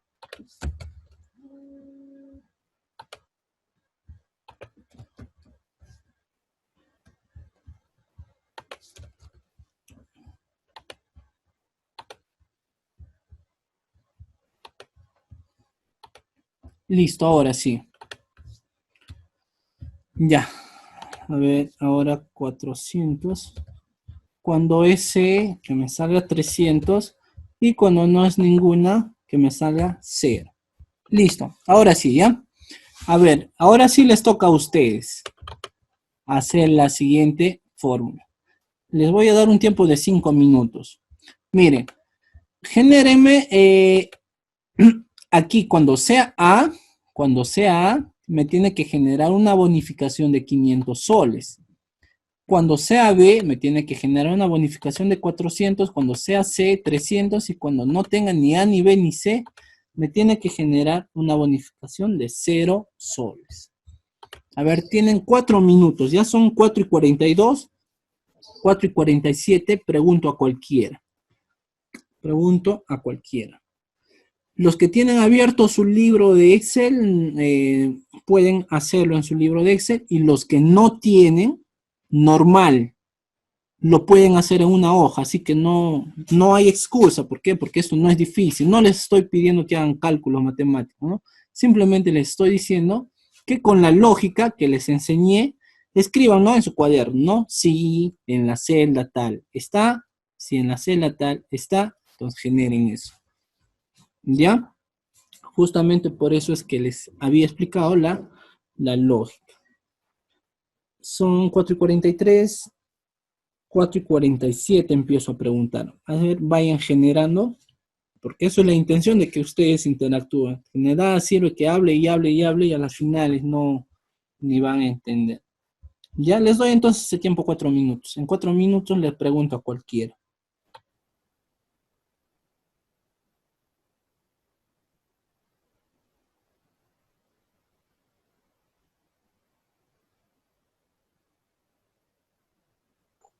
Listo, ahora sí. Ya. A ver, ahora 400. Cuando es C, que me salga 300. Y cuando no es ninguna, que me salga 0. Listo. Ahora sí, ¿ya? A ver, ahora sí les toca a ustedes hacer la siguiente fórmula. Les voy a dar un tiempo de 5 minutos. Miren, genérenme aquí cuando sea A, me tiene que generar una bonificación de 500 soles. Cuando sea B, me tiene que generar una bonificación de 400. Cuando sea C, 300. Y cuando no tenga ni A, ni B, ni C, me tiene que generar una bonificación de 0 soles. A ver, tienen 4 minutos. Ya son 4:42, 4:47. Pregunto a cualquiera. Los que tienen abierto su libro de Excel pueden hacerlo en su libro de Excel, y los que no tienen, normal, lo pueden hacer en una hoja, así que no hay excusa. ¿Por qué? Porque esto no es difícil. No les estoy pidiendo que hagan cálculos matemáticos, ¿no? Simplemente les estoy diciendo que con la lógica que les enseñé, escriban, ¿no? En su cuaderno, ¿no? Si en la celda tal está, si en la celda tal está, entonces generen eso. ¿Ya? Justamente por eso es que les había explicado la lógica. Son 4:43, 4:47 empiezo a preguntar. A ver, vayan generando, porque eso es la intención de que ustedes interactúen. De nada sirve que hable y hable y hable y a las finales no ni van a entender. Ya les doy entonces ese tiempo 4 minutos. En 4 minutos les pregunto a cualquiera.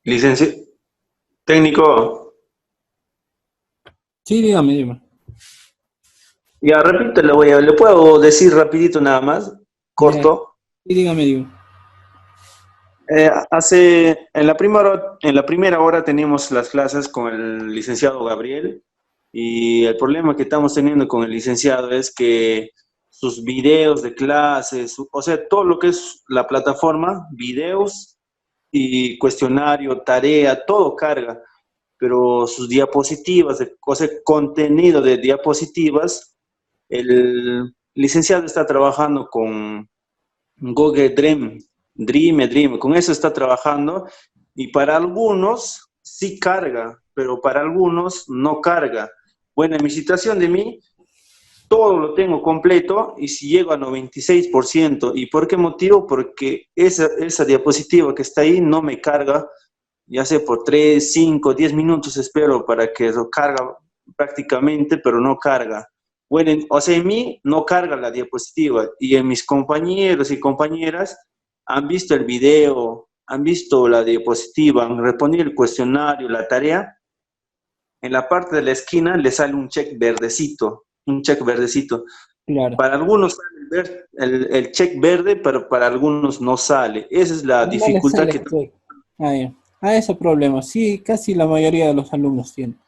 Licencia técnico. Sí, dígame. Ya, repito, le puedo decir rapidito nada más, Ya, corto. sí, dígame. En la primera hora teníamos las clases con el licenciado Gabriel y el problema que estamos teniendo con el licenciado es que sus videos de clases, o sea, todo lo que es la plataforma, videos y cuestionario, tarea, todo carga, pero sus diapositivas, o sea, contenido de diapositivas, el licenciado está trabajando con Google Dream, con eso está trabajando y para algunos sí carga, pero para algunos no carga. Bueno, en mi situación de mí, todo lo tengo completo y si llego a 96%. ¿Y por qué motivo? Porque esa diapositiva que está ahí no me carga, ya sé, por 3 5 10 minutos espero para que lo carga prácticamente, pero no carga. Bueno, o sea, en mí no carga la diapositiva y en mis compañeros y compañeras han visto el video, han visto la diapositiva, han respondido el cuestionario, la tarea. En la parte de la esquina le sale un check verdecito, un check verdecito. Claro. Para algunos sale el check verde, pero para algunos no sale. Esa es la No le dificultad sale que... check. Ah, ya. Ese problema. Sí, casi la mayoría de los alumnos tienen.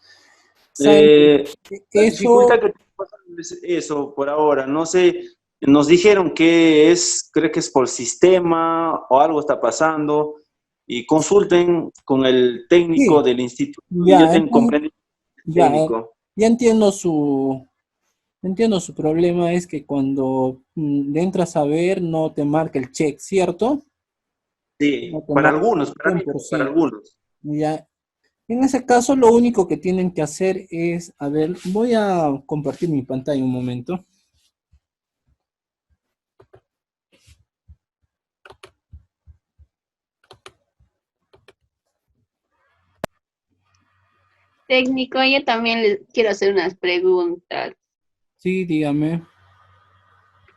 ¿Saben qué? La dificultad Eso, que tengo pasando es eso por ahora. No sé, nos dijeron que es, creo que es por sistema o algo está pasando y consulten con el técnico sí, del instituto y yo ya, tengo entonces, comprendido el ya, técnico. ya entiendo su problema es que cuando le entras a ver no te marca el check, ¿cierto? No Sí, te para marca algunos, para mí, para 100%. algunos. Ya, en ese caso lo único que tienen que hacer es, a ver, voy a compartir mi pantalla un momento. Técnico, yo también le quiero hacer unas preguntas. Sí, dígame.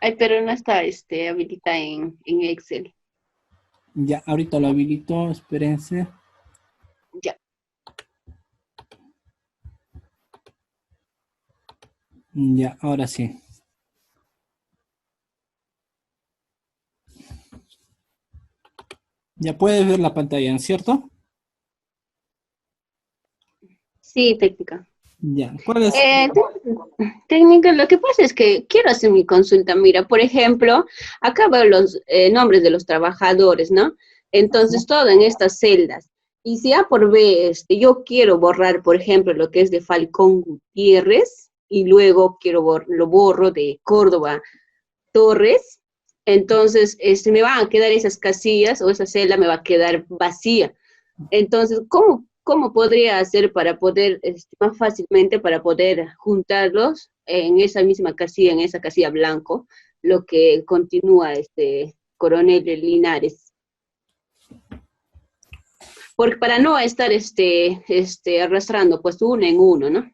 Ay, pero no está habilitada en Excel. Ya, ahorita lo habilito, espérense. Ya. Ya, ahora sí. Ya puedes ver la pantalla, ¿cierto? Sí, técnica. Ya, ¿cuál es? Técnica, lo que pasa es que quiero hacer mi consulta. Mira, por ejemplo, acá veo los nombres de los trabajadores, ¿no? Entonces, todo en estas celdas. Y si A por B, yo quiero borrar, por ejemplo, lo que es de Falcón Gutiérrez y luego lo borro de Córdoba Torres, entonces me van a quedar esas casillas o esa celda me va a quedar vacía. Entonces, ¿cómo podría hacer para poder, más fácilmente, para poder juntarlos en esa misma casilla, en esa casilla blanco, lo que continúa Coronel Linares? Porque para no estar arrastrando pues uno en uno, ¿no?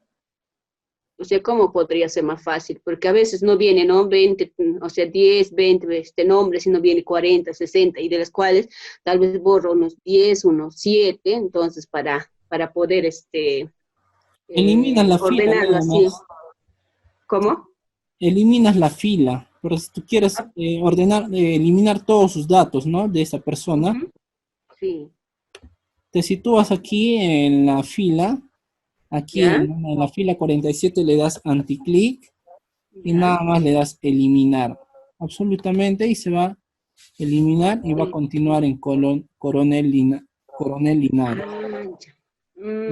O sea, ¿cómo podría ser más fácil? Porque a veces no viene, ¿no? 20, o sea, 10, 20 nombres, sino viene 40, 60, y de las cuales tal vez borro unos 10, unos 7, entonces para poder Eliminas la fila ordenarlo nada así. más. ¿Cómo? Eliminas la fila. Pero si tú quieres eliminar todos sus datos, ¿no? De esa persona, Uh-huh. Sí. te sitúas aquí en la fila, aquí ¿Ya? en la fila 47 le das anticlic y ¿Ya? nada más le das eliminar. Absolutamente, y se va a eliminar y va a Sí. continuar en Coronel Linares. Ya.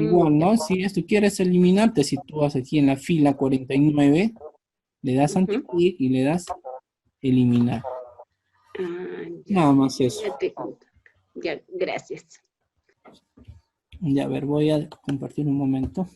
Igual, Ya. ¿no? Si esto quieres eliminar, te sitúas aquí en la fila 49, le das Uh-huh. anticlic y le das eliminar. Ya. Nada más eso. Ya te conto. Ya, gracias. Ya, a ver, voy a compartir un momento.